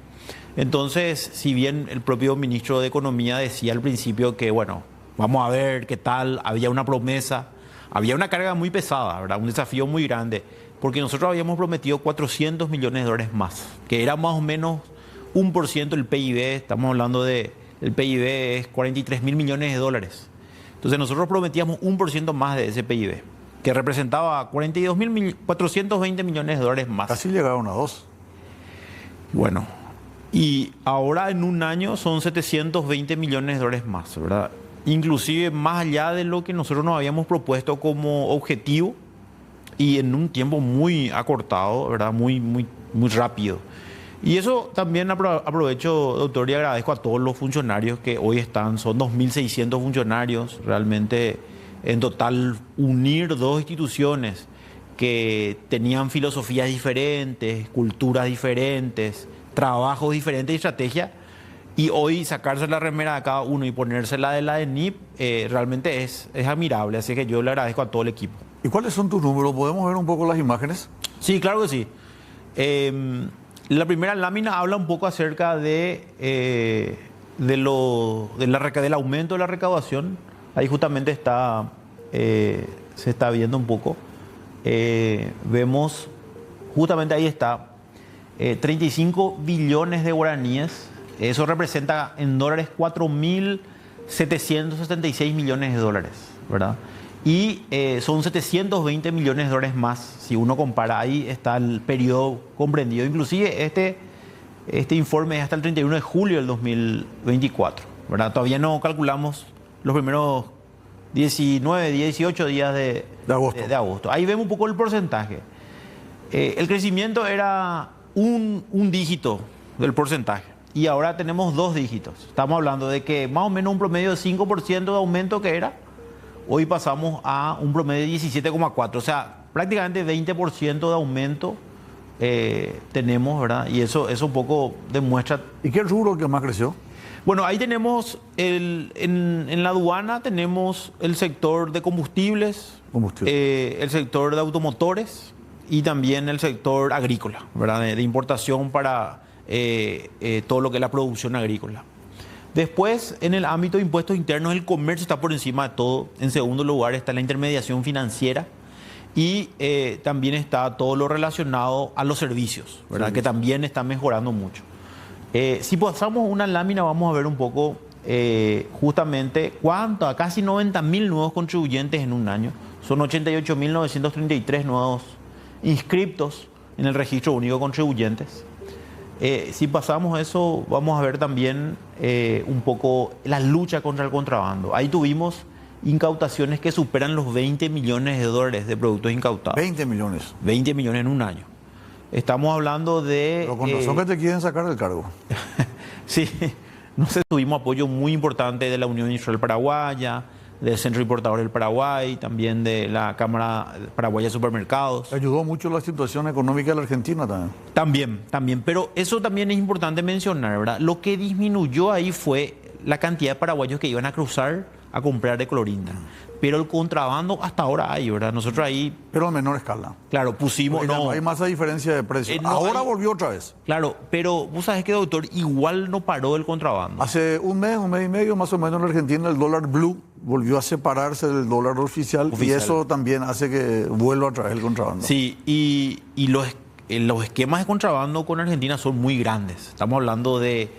Entonces, si bien el propio ministro de Economía decía al principio que, bueno, vamos a ver qué tal, había una promesa, había una carga muy pesada, ¿verdad? Un desafío muy grande, porque nosotros habíamos prometido 400 millones de dólares más, que era más o menos 1% del PIB, estamos hablando el PIB es 43.000 millones de dólares. Entonces, nosotros prometíamos 1% más de ese PIB, que representaba 420 millones de dólares más. Casi llegaron a 2. Bueno, y ahora en un año son 720 millones de dólares más, ¿verdad? Inclusive más allá de lo que nosotros nos habíamos propuesto como objetivo y en un tiempo muy acortado, ¿verdad? Muy rápido. Y eso también aprovecho, doctor, y agradezco a todos los funcionarios que hoy están, son 2.600 funcionarios, realmente. En total, unir 2 instituciones que tenían filosofías diferentes, culturas diferentes, trabajos diferentes y estrategias, y hoy sacarse la remera de cada uno y ponérsela de la de NIP, realmente es admirable. Así que yo le agradezco a todo el equipo. ¿Y cuáles son tus números? ¿Podemos ver un poco las imágenes? Sí, claro que sí. La primera lámina habla un poco acerca del aumento de la recaudación. Ahí justamente se está viendo un poco. Vemos, justamente ahí está, 35 billones de guaraníes. Eso representa en dólares 4.776 millones de dólares, ¿verdad? Y son 720 millones de dólares más, si uno compara. Ahí está el periodo comprendido. Inclusive este informe es hasta el 31 de julio del 2024, ¿verdad? Todavía no calculamos los primeros 19, 18 días de agosto. Ahí vemos un poco el porcentaje. El crecimiento era un dígito del porcentaje y ahora tenemos 2 dígitos. Estamos hablando de que más o menos un promedio de 5% de aumento que era, hoy pasamos a un promedio de 17,4%. O sea, prácticamente 20% de aumento tenemos, ¿verdad? Y eso un poco demuestra... ¿Y qué rubro que más creció? Bueno, ahí tenemos, en la aduana tenemos el sector de combustibles. El sector de automotores y también el sector agrícola, ¿verdad? De importación para todo lo que es la producción agrícola. Después, en el ámbito de impuestos internos, el comercio está por encima de todo. En segundo lugar está la intermediación financiera y también está todo lo relacionado a los servicios, ¿verdad? Sí. Que también está mejorando mucho. Si pasamos una lámina vamos a ver un poco justamente cuánto, casi 90.000 nuevos contribuyentes en un año. Son 88.933 nuevos inscriptos en el Registro Único de Contribuyentes. Si pasamos eso, vamos a ver también un poco la lucha contra el contrabando. Ahí tuvimos incautaciones que superan los 20 millones de dólares de productos incautados. 20 millones. 20 millones en un año. Estamos hablando de... Pero con razón que te quieren sacar del cargo. Sí, no sé, tuvimos apoyo muy importante de la Unión Industrial Paraguaya, del Centro Importador del Paraguay, también de la Cámara Paraguaya de Supermercados. Ayudó mucho la situación económica de la Argentina también. También, pero eso también es importante mencionar, ¿verdad? Lo que disminuyó ahí fue la cantidad de paraguayos que iban a cruzar a comprar de clorinda. Pero el contrabando hasta ahora hay, ¿verdad? Nosotros ahí... Pero a menor escala. Claro, pusimos... No hay más diferencia de precio. Ahora volvió otra vez. Claro, pero vos sabés que, doctor, igual no paró el contrabando. Hace un mes y medio más o menos en la Argentina el dólar blue volvió a separarse del dólar oficial. Y eso también hace que vuelva otra vez el contrabando. Sí, y los esquemas de contrabando con Argentina son muy grandes. Estamos hablando de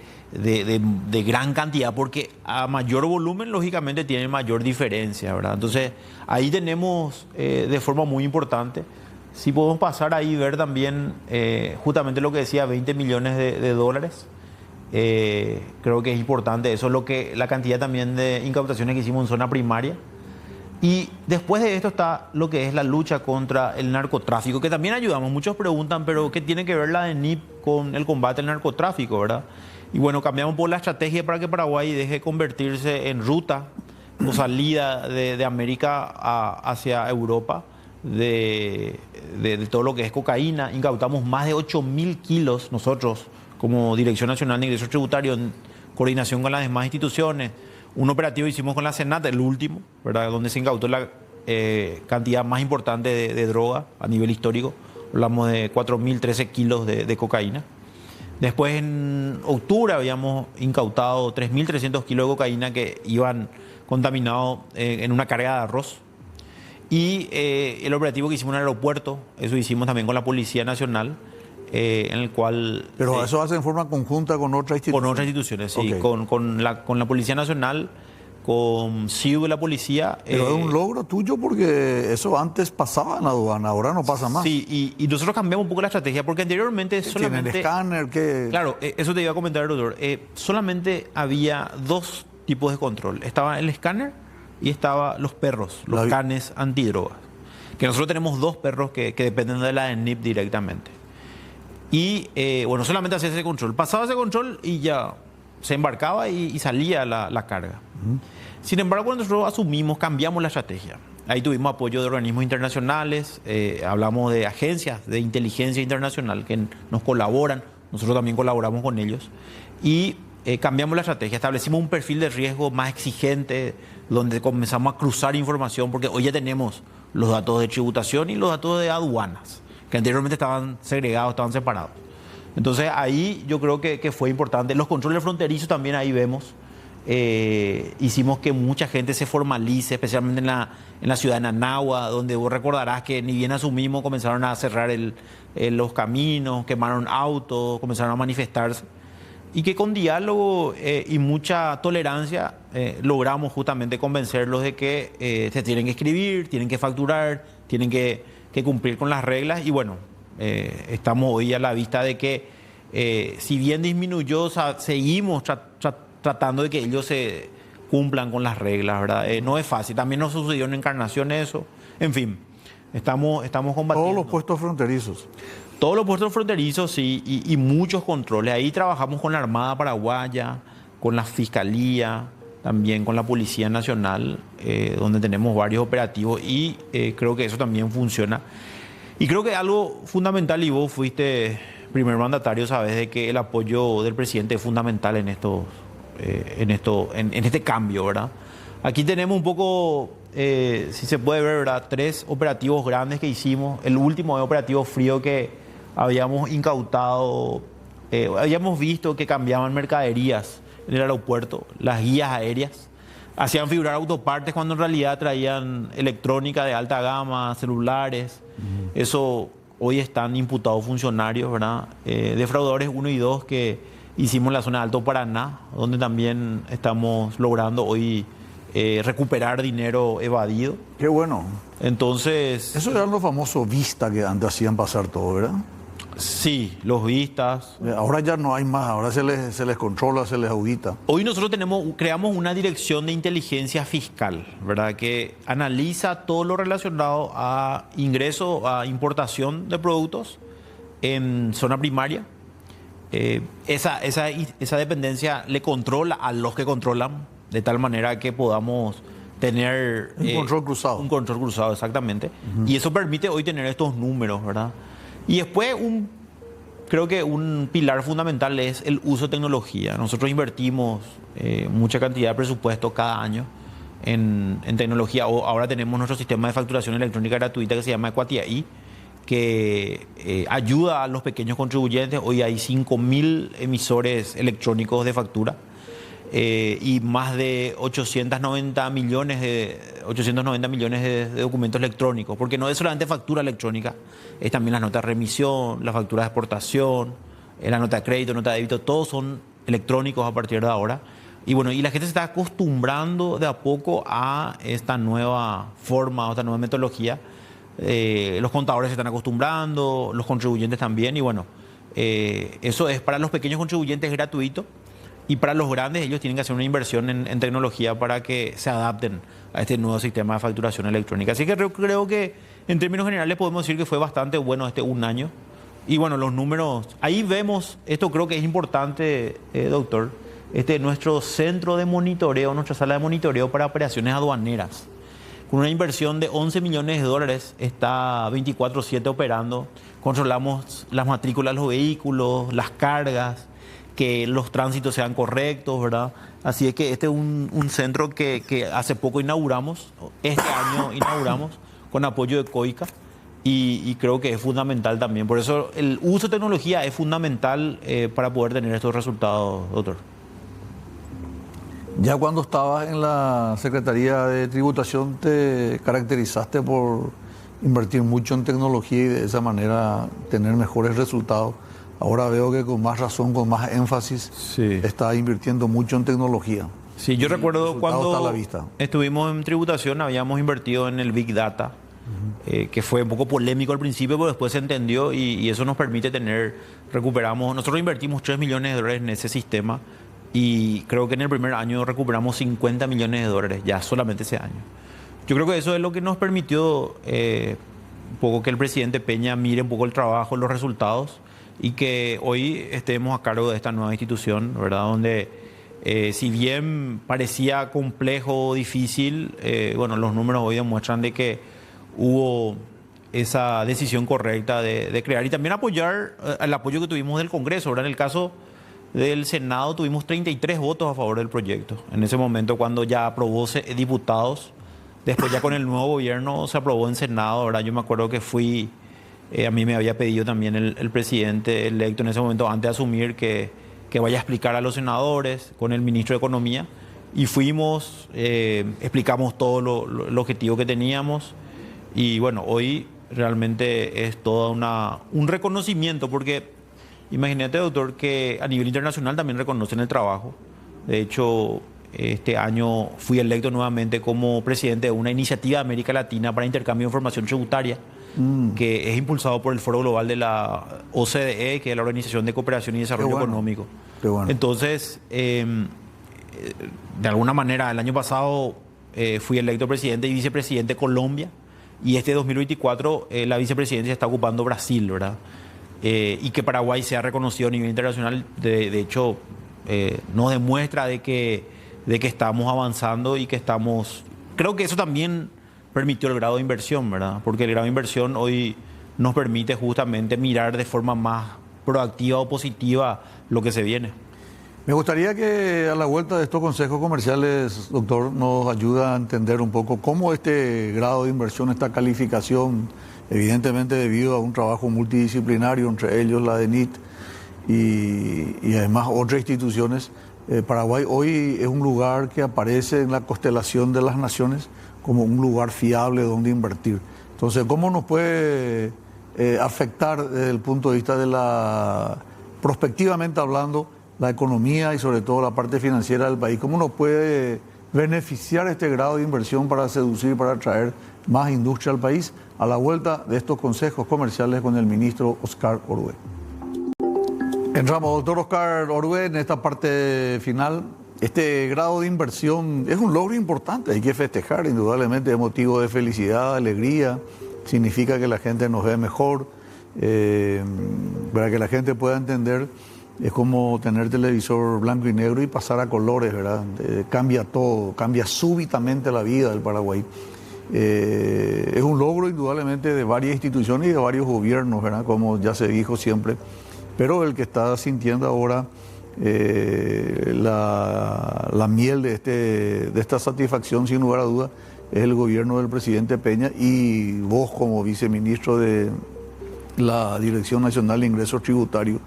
gran cantidad, porque a mayor volumen, lógicamente, tienen mayor diferencia, ¿verdad? Entonces, ahí tenemos de forma muy importante. Si podemos pasar ahí y ver también justamente lo que decía, 20 millones de dólares. Creo que es importante. Eso es la cantidad también de incautaciones que hicimos en zona primaria. Y después de esto está lo que es la lucha contra el narcotráfico, que también ayudamos. Muchos preguntan, pero ¿qué tiene que ver la DENIP con el combate al narcotráfico, verdad? Y bueno, cambiamos por la estrategia para que Paraguay deje de convertirse en ruta o salida de América hacia Europa de todo lo que es cocaína. Incautamos más de 8.000 kilos nosotros como Dirección Nacional de Ingresos Tributarios en coordinación con las demás instituciones. Un operativo hicimos con la Senat, el último, ¿verdad? Donde se incautó la cantidad más importante de droga a nivel histórico. Hablamos de 4.013 kilos de cocaína. Después, en octubre, habíamos incautado 3.300 kilos de cocaína que iban contaminados en una carga de arroz. Y el operativo que hicimos en el aeropuerto, eso hicimos también con la Policía Nacional, en el cual... Pero eso hace en forma conjunta con otras instituciones. Con otras instituciones, sí. Okay. Con la Policía Nacional, con CIU de la Policía. Pero es un logro tuyo porque eso antes pasaba en la aduana, ahora no pasa más. Sí, y nosotros cambiamos un poco la estrategia porque anteriormente solamente... ¿Tiene el escáner? ¿Qué? Claro, eso te iba a comentar, doctor. Solamente había dos tipos de control. Estaba el escáner y estaba los perros, los canes antidrogas. Que nosotros tenemos dos perros que dependen de la ENIP directamente. Y bueno, solamente hacía ese control. Pasaba ese control y ya se embarcaba y salía la carga. Sin embargo, cuando nosotros asumimos, cambiamos la estrategia. Ahí tuvimos apoyo de organismos internacionales, hablamos de agencias de inteligencia internacional que nos colaboran, nosotros también colaboramos con ellos. Y cambiamos la estrategia, establecimos un perfil de riesgo más exigente, donde comenzamos a cruzar información, porque hoy ya tenemos los datos de tributación y los datos de aduanas, que anteriormente estaban segregados, estaban separados. Entonces ahí yo creo que fue importante. Los controles fronterizos también ahí vemos. Hicimos que mucha gente se formalice, especialmente en la ciudad de Nanagua, donde vos recordarás que ni bien asumimos comenzaron a cerrar los caminos, quemaron autos, comenzaron a manifestarse. Y que con diálogo y mucha tolerancia logramos justamente convencerlos de que se tienen que escribir, tienen que facturar, tienen que cumplir con las reglas. Y bueno, estamos hoy a la vista de que si bien disminuyó, seguimos tratando de que ellos se cumplan con las reglas, ¿verdad? No es fácil. También nos sucedió en Encarnación eso. En fin, estamos combatiendo. Todos los puestos fronterizos. Todos los puestos fronterizos, sí, y muchos controles. Ahí trabajamos con la Armada Paraguaya, con la Fiscalía, también con la Policía Nacional, donde tenemos varios operativos y creo que eso también funciona. Y creo que algo fundamental, y vos fuiste primer mandatario, sabes, de que el apoyo del presidente es fundamental en este cambio, ¿verdad? Aquí tenemos un poco, si se puede ver, ¿verdad?, 3 operativos grandes que hicimos. El último es operativo frío que habíamos incautado, habíamos visto que cambiaban mercaderías en el aeropuerto, las guías aéreas. Hacían figurar autopartes cuando en realidad traían electrónica de alta gama, celulares. Eso hoy están imputados funcionarios, ¿verdad? Defraudadores 1 y 2 que hicimos la zona de Alto Paraná, donde también estamos logrando hoy recuperar dinero evadido. Qué bueno. Entonces... Eso era lo famoso vista que antes hacían pasar todo, ¿verdad? Sí, los vistas. Ahora ya no hay más, ahora se les controla, se les audita. Hoy nosotros creamos una dirección de inteligencia fiscal, ¿verdad? Que analiza todo lo relacionado a ingreso, a importación de productos en zona primaria. Esa dependencia le controla a los que controlan, de tal manera que podamos tener... Un control cruzado. Un control cruzado, exactamente. Y eso permite hoy tener estos números, ¿verdad? Y después creo que un pilar fundamental es el uso de tecnología. Nosotros invertimos mucha cantidad de presupuesto cada año en tecnología. Ahora tenemos nuestro sistema de facturación electrónica gratuita que se llama Ecuati, que ayuda a los pequeños contribuyentes. Hoy hay 5.000 emisores electrónicos de factura y más de 890 millones de documentos electrónicos, porque no es solamente factura electrónica, es también las notas de remisión, las facturas de exportación, la nota de crédito, nota de débito, todos son electrónicos a partir de ahora. Y bueno, y la gente se está acostumbrando de a poco a esta nueva forma, a esta nueva metodología. Los contadores se están acostumbrando, los contribuyentes también, y bueno, eso es para los pequeños contribuyentes gratuito, y para los grandes ellos tienen que hacer una inversión en tecnología para que se adapten a este nuevo sistema de facturación electrónica. Así que creo que en términos generales podemos decir que fue bastante bueno un año. Y bueno, los números, ahí vemos, esto creo que es importante, doctor, nuestro centro de monitoreo, nuestra sala de monitoreo para operaciones aduaneras. Con una inversión de 11 millones de dólares, está 24/7 operando. Controlamos las matrículas de los vehículos, las cargas, que los tránsitos sean correctos, ¿verdad? Así es que este es un centro que hace poco inauguramos, este año inauguramos, con apoyo de COICA, y creo que es fundamental también. Por eso el uso de tecnología es fundamental para poder tener estos resultados, doctor. Ya cuando estabas en la Secretaría de Tributación te caracterizaste por invertir mucho en tecnología y de esa manera tener mejores resultados. Ahora veo que con más razón, con más énfasis, sí, está invirtiendo mucho en tecnología. Sí, yo recuerdo cuando está a la vista. Estuvimos en tributación, habíamos invertido en el Big Data, que fue un poco polémico al principio, pero después se entendió y eso nos permite nosotros invertimos 3 millones de dólares en ese sistema y creo que en el primer año recuperamos 50 millones de dólares, ya solamente ese año. Yo creo que eso es lo que nos permitió un poco que el presidente Peña mire un poco el trabajo, los resultados, y que hoy estemos a cargo de esta nueva institución, ¿verdad? Donde si bien parecía complejo o difícil, bueno, los números hoy demuestran de que hubo esa decisión correcta de crear y también apoyar el apoyo que tuvimos del Congreso, ¿verdad? En el caso del Senado tuvimos 33 votos a favor del proyecto. En ese momento cuando ya aprobó diputados, después ya con el nuevo gobierno se aprobó en Senado, ¿verdad? Yo me acuerdo que a mí me había pedido también el presidente electo en ese momento, antes de asumir, que vaya a explicar a los senadores con el ministro de Economía. Y fuimos, explicamos todo el objetivo que teníamos. Y bueno, hoy realmente es todo un reconocimiento, porque imagínate, doctor, que a nivel internacional también reconocen el trabajo. De hecho, este año fui electo nuevamente como presidente de una iniciativa de América Latina para intercambio de información tributaria, que es impulsado por el Foro Global de la OCDE, que es la Organización de Cooperación y Desarrollo Económico. Qué bueno. Entonces, de alguna manera, el año pasado fui electo presidente y vicepresidente de Colombia, y este 2024 la vicepresidencia está ocupando Brasil, ¿verdad? Y que Paraguay sea reconocido a nivel internacional, de hecho, nos demuestra de que estamos avanzando y que estamos... Creo que eso también permitió el grado de inversión, ¿verdad? Porque el grado de inversión hoy nos permite justamente mirar de forma más proactiva o positiva lo que se viene. Me gustaría que a la vuelta de estos consejos comerciales, doctor, nos ayude a entender un poco cómo este grado de inversión, esta calificación, evidentemente debido a un trabajo multidisciplinario, entre ellos la DENIT y además otras instituciones, Paraguay hoy es un lugar que aparece en la constelación de las naciones como un lugar fiable donde invertir. Entonces, ¿cómo nos puede afectar desde el punto de vista de prospectivamente hablando, la economía y sobre todo la parte financiera del país. ¿Cómo nos puede beneficiar este grado de inversión para seducir, para atraer más industria al país? A la vuelta de estos consejos comerciales con el ministro Oscar Orué. Entramos, doctor Oscar Orué, en esta parte final. Este grado de inversión es un logro importante, hay que festejar, indudablemente es motivo de felicidad, de alegría, significa que la gente nos ve mejor, para que la gente pueda entender, es como tener televisor blanco y negro y pasar a colores, ¿verdad? Cambia todo, cambia súbitamente la vida del Paraguay. Es un logro indudablemente de varias instituciones y de varios gobiernos, ¿verdad? Como ya se dijo siempre, pero el que está sintiendo ahora la miel de esta satisfacción, sin lugar a dudas, es el gobierno del presidente Peña y vos como viceministro de la Dirección Nacional de Ingresos Tributarios.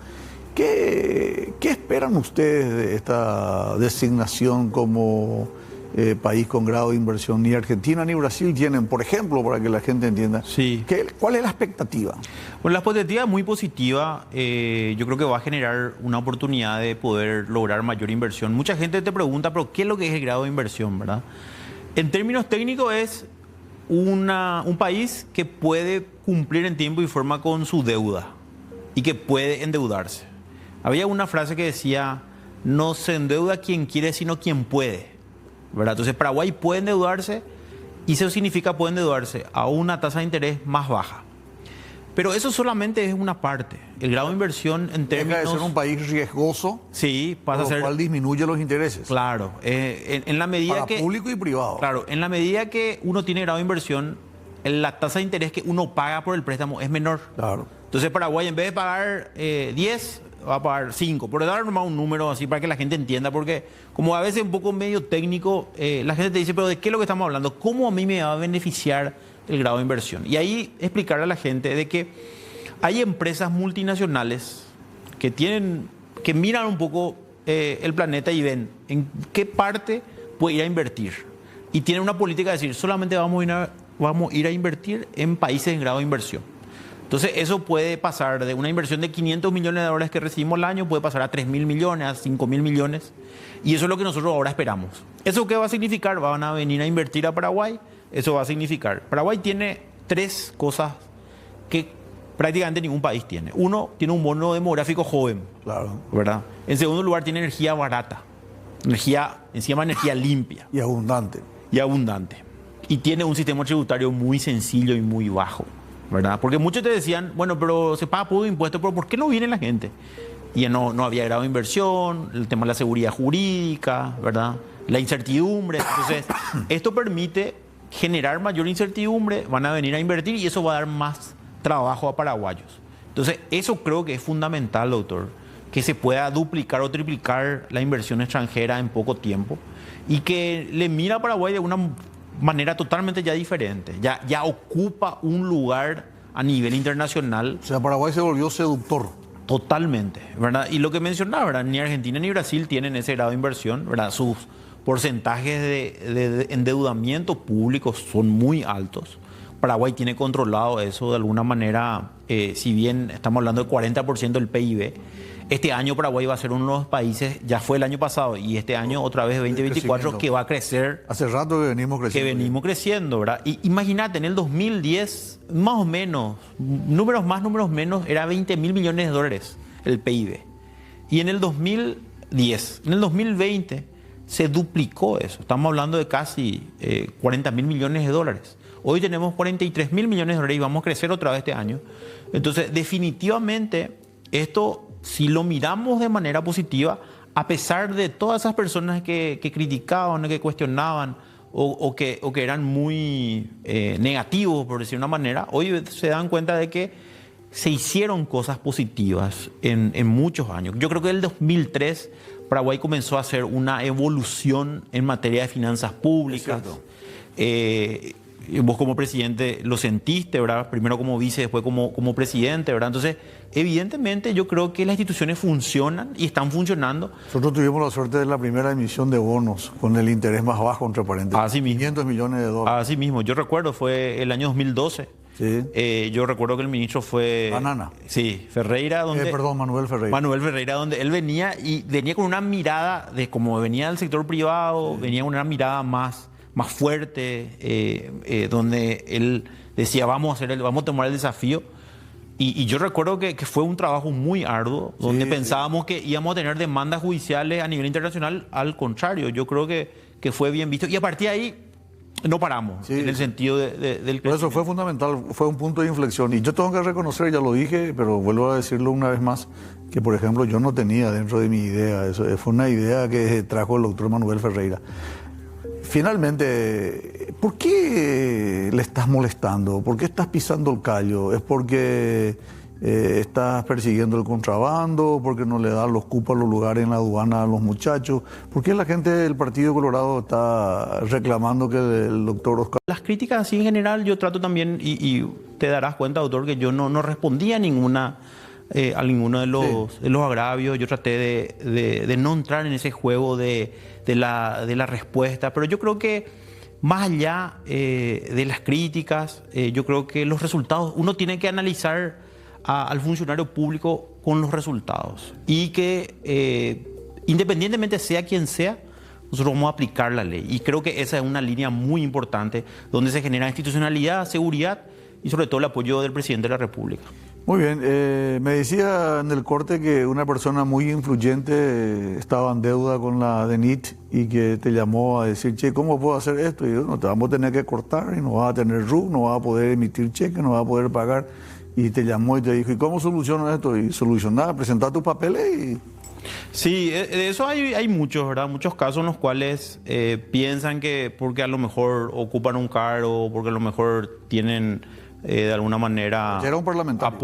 ¿Qué esperan ustedes de esta designación como país con grado de inversión? Ni Argentina ni Brasil tienen, por ejemplo, para que la gente entienda. Sí. ¿Cuál es la expectativa? Bueno, la expectativa es muy positiva. Yo creo que va a generar una oportunidad de poder lograr mayor inversión. Mucha gente te pregunta, pero ¿qué es lo que es el grado de inversión, verdad? En términos técnicos es un país que puede cumplir en tiempo y forma con su deuda y que puede endeudarse. Había una frase que decía, no se endeuda quien quiere, sino quien puede, ¿verdad? Entonces Paraguay puede endeudarse y eso significa puede endeudarse a una tasa de interés más baja. Pero eso solamente es una parte. El grado de inversión en términos... Deja de ser un país riesgoso, sí, pasa a ser... lo cual disminuye los intereses. Claro, en la medida para que... público y privado. Claro, en la medida que uno tiene grado de inversión, la tasa de interés que uno paga por el préstamo es menor. Claro. Entonces Paraguay, en vez de pagar 10, va a pagar 5. Por dar nomás un número así para que la gente entienda, porque como a veces un poco medio técnico, la gente te dice, pero ¿de qué es lo que estamos hablando? ¿Cómo a mí me va a beneficiar el grado de inversión? Y ahí explicarle a la gente de que hay empresas multinacionales que miran un poco el planeta y ven en qué parte puede ir a invertir. Y tienen una política de decir, solamente vamos a ir a invertir en países en grado de inversión. Entonces eso puede pasar de una inversión de $500 millones que recibimos al año, puede pasar a 3.000 millones, a 5.000 millones. Y eso es lo que nosotros ahora esperamos. ¿Eso qué va a significar? Van a venir a invertir a Paraguay. Eso va a significar. Paraguay tiene 3 cosas que prácticamente ningún país tiene. Uno, tiene un bono demográfico joven. Claro. ¿Verdad? En segundo lugar, tiene energía barata. Encima energía limpia. Y abundante. Y tiene un sistema tributario muy sencillo y muy bajo, ¿verdad? Porque muchos te decían, bueno, pero se paga poco impuesto, pero ¿por qué no viene la gente? Y no había grado de inversión, el tema de la seguridad jurídica, ¿verdad? La incertidumbre. Entonces, esto permite generar mayor incertidumbre, van a venir a invertir y eso va a dar más trabajo a paraguayos. Entonces, eso creo que es fundamental, doctor, que se pueda duplicar o triplicar la inversión extranjera en poco tiempo y que le mira a Paraguay de una manera totalmente ya diferente. Ya ocupa un lugar a nivel internacional. O sea, Paraguay se volvió seductor. Totalmente, ¿verdad? Y lo que mencionaba, ¿verdad? Ni Argentina ni Brasil tienen ese grado de inversión, ¿verdad? Sus porcentajes de endeudamiento público son muy altos. Paraguay tiene controlado eso de alguna manera, si bien estamos hablando del 40% del PIB. Este año Paraguay va a ser uno de los países, ya fue el año pasado, y este año otra vez 2024, que va a crecer. Hace rato que venimos creciendo. ¿Verdad? Y imagínate, en el 2010, más o menos, números más, números menos, era 20.000 millones de dólares el PIB. Y en el 2010, en el 2020, se duplicó eso. Estamos hablando de casi 40.000 millones de dólares. Hoy tenemos 43.000 millones de dólares y vamos a crecer otra vez este año. Entonces, definitivamente, esto, si lo miramos de manera positiva, a pesar de todas esas personas que criticaban, que cuestionaban o que eran muy negativos, por decir una manera, hoy se dan cuenta de que se hicieron cosas positivas en muchos años. Yo creo que en el 2003 Paraguay comenzó a hacer una evolución en materia de finanzas públicas. vos como presidente lo sentiste, ¿verdad? Primero como vice, después como presidente, ¿verdad? Entonces, evidentemente yo creo que las instituciones funcionan y están funcionando. Nosotros tuvimos la suerte de la primera emisión de bonos con el interés más bajo, entre paréntesis. Así mismo. 500 millones de dólares. Así mismo. Yo recuerdo, fue el año 2012. Sí. Yo recuerdo que el ministro fue... Banana. Sí, Ferreira. Manuel Ferreira. Manuel Ferreira, donde él venía con una mirada de como venía del sector privado, venía con una mirada más fuerte, donde él decía, vamos a tomar el desafío. Y yo recuerdo que fue un trabajo muy arduo, donde pensábamos que íbamos a tener demandas judiciales a nivel internacional. Al contrario, yo creo que fue bien visto. Y a partir de ahí no paramos, en el sentido del crecimiento. Por eso fue fundamental, fue un punto de inflexión. Y yo tengo que reconocer, ya lo dije, pero vuelvo a decirlo una vez más, que por ejemplo yo no tenía dentro de mi idea, eso fue una idea que trajo el doctor Manuel Ferreira. Finalmente, ¿por qué le estás molestando? ¿Por qué estás pisando el callo? ¿Es porque estás persiguiendo el contrabando? ¿Porque no le das los cupos a los lugares en la aduana a los muchachos? ¿Por qué la gente del Partido Colorado está reclamando que el doctor Oscar... Las críticas así en general yo trato también, y te darás cuenta, doctor, que yo no respondía a ninguno de los agravios. Yo traté de no entrar en ese juego de la respuesta, pero yo creo que más allá de las críticas, yo creo que los resultados, uno tiene que analizar al funcionario público con los resultados, y que independientemente sea quien sea, nosotros vamos a aplicar la ley, y creo que esa es una línea muy importante donde se genera institucionalidad, seguridad y sobre todo el apoyo del presidente de la República. Muy bien, me decía en el corte que una persona muy influyente estaba en deuda con la DENIT y que te llamó a decir, che, ¿cómo puedo hacer esto? Y yo, no, te vamos a tener que cortar y no vas a tener RUC, no vas a poder emitir cheques, no vas a poder pagar. Y te llamó y te dijo, ¿y cómo soluciono esto? Y solucionar, presentar tus papeles y... Sí, de eso hay muchos, ¿verdad? Muchos casos en los cuales piensan que porque a lo mejor ocupan un cargo, porque a lo mejor tienen... de alguna manera era un parlamentario.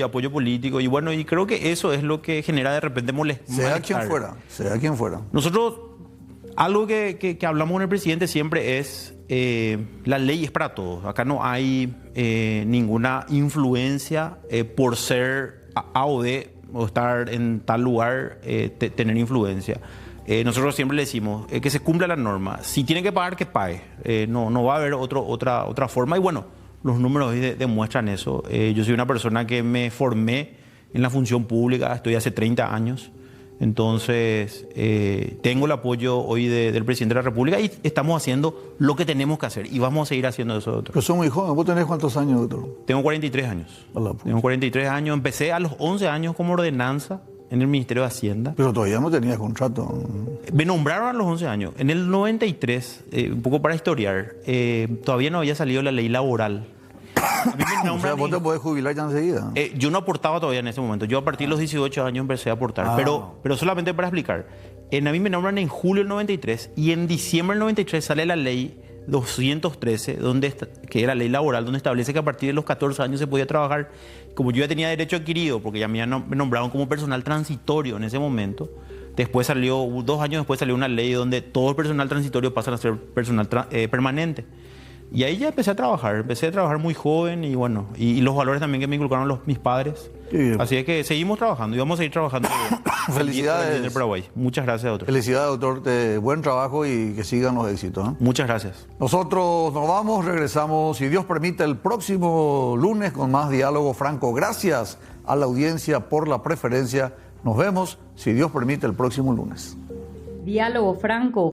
apoyo político, y bueno, y creo que eso es lo que genera de repente molestia. Sea quien fuera. Nosotros, algo que hablamos con el presidente siempre es, la ley es para todos. Acá no hay ninguna influencia por ser A o D o estar en tal lugar, tener influencia. Nosotros siempre le decimos que se cumpla la norma. Si tiene que pagar, que pague. No va a haber otra forma, y bueno, los números hoy demuestran eso. Yo soy una persona que me formé en la función pública, estoy hace 30 años, entonces tengo el apoyo hoy del presidente de la República, y estamos haciendo lo que tenemos que hacer, y vamos a seguir haciendo eso, doctor. Pero son muy jóvenes. ¿Vos tenés cuántos años, doctor? Tengo 43 años. Tengo 43 años, empecé a los 11 años como ordenanza en el Ministerio de Hacienda. Pero todavía no tenías contrato. Me nombraron a los 11 años. En el 93, un poco para historiar, todavía no había salido la ley laboral. A mí me o sea, vos te podés jubilar ya enseguida. Yo no aportaba todavía en ese momento. Yo a partir de los 18 años empecé a aportar. Pero solamente para explicar. A mí me nombran en julio del 93, y en diciembre del 93 sale la ley 213, que era la ley laboral, donde establece que a partir de los 14 años se podía trabajar. Como yo ya tenía derecho adquirido, porque ya me nombraron como personal transitorio en ese momento, después 2 años después salió una ley donde todo el personal transitorio pasa a ser personal permanente. Y ahí ya empecé a trabajar muy joven, y bueno, y los valores también que me inculcaron mis padres. Así es que seguimos trabajando y vamos a seguir trabajando. Felicidades. Del Paraguay. Muchas gracias, doctor. Felicidades, doctor. Buen trabajo y que sigan los éxitos. Muchas gracias. Nosotros nos vamos, regresamos, si Dios permite, el próximo lunes con más Diálogo Franco. Gracias a la audiencia por la preferencia. Nos vemos, si Dios permite, el próximo lunes. Diálogo Franco.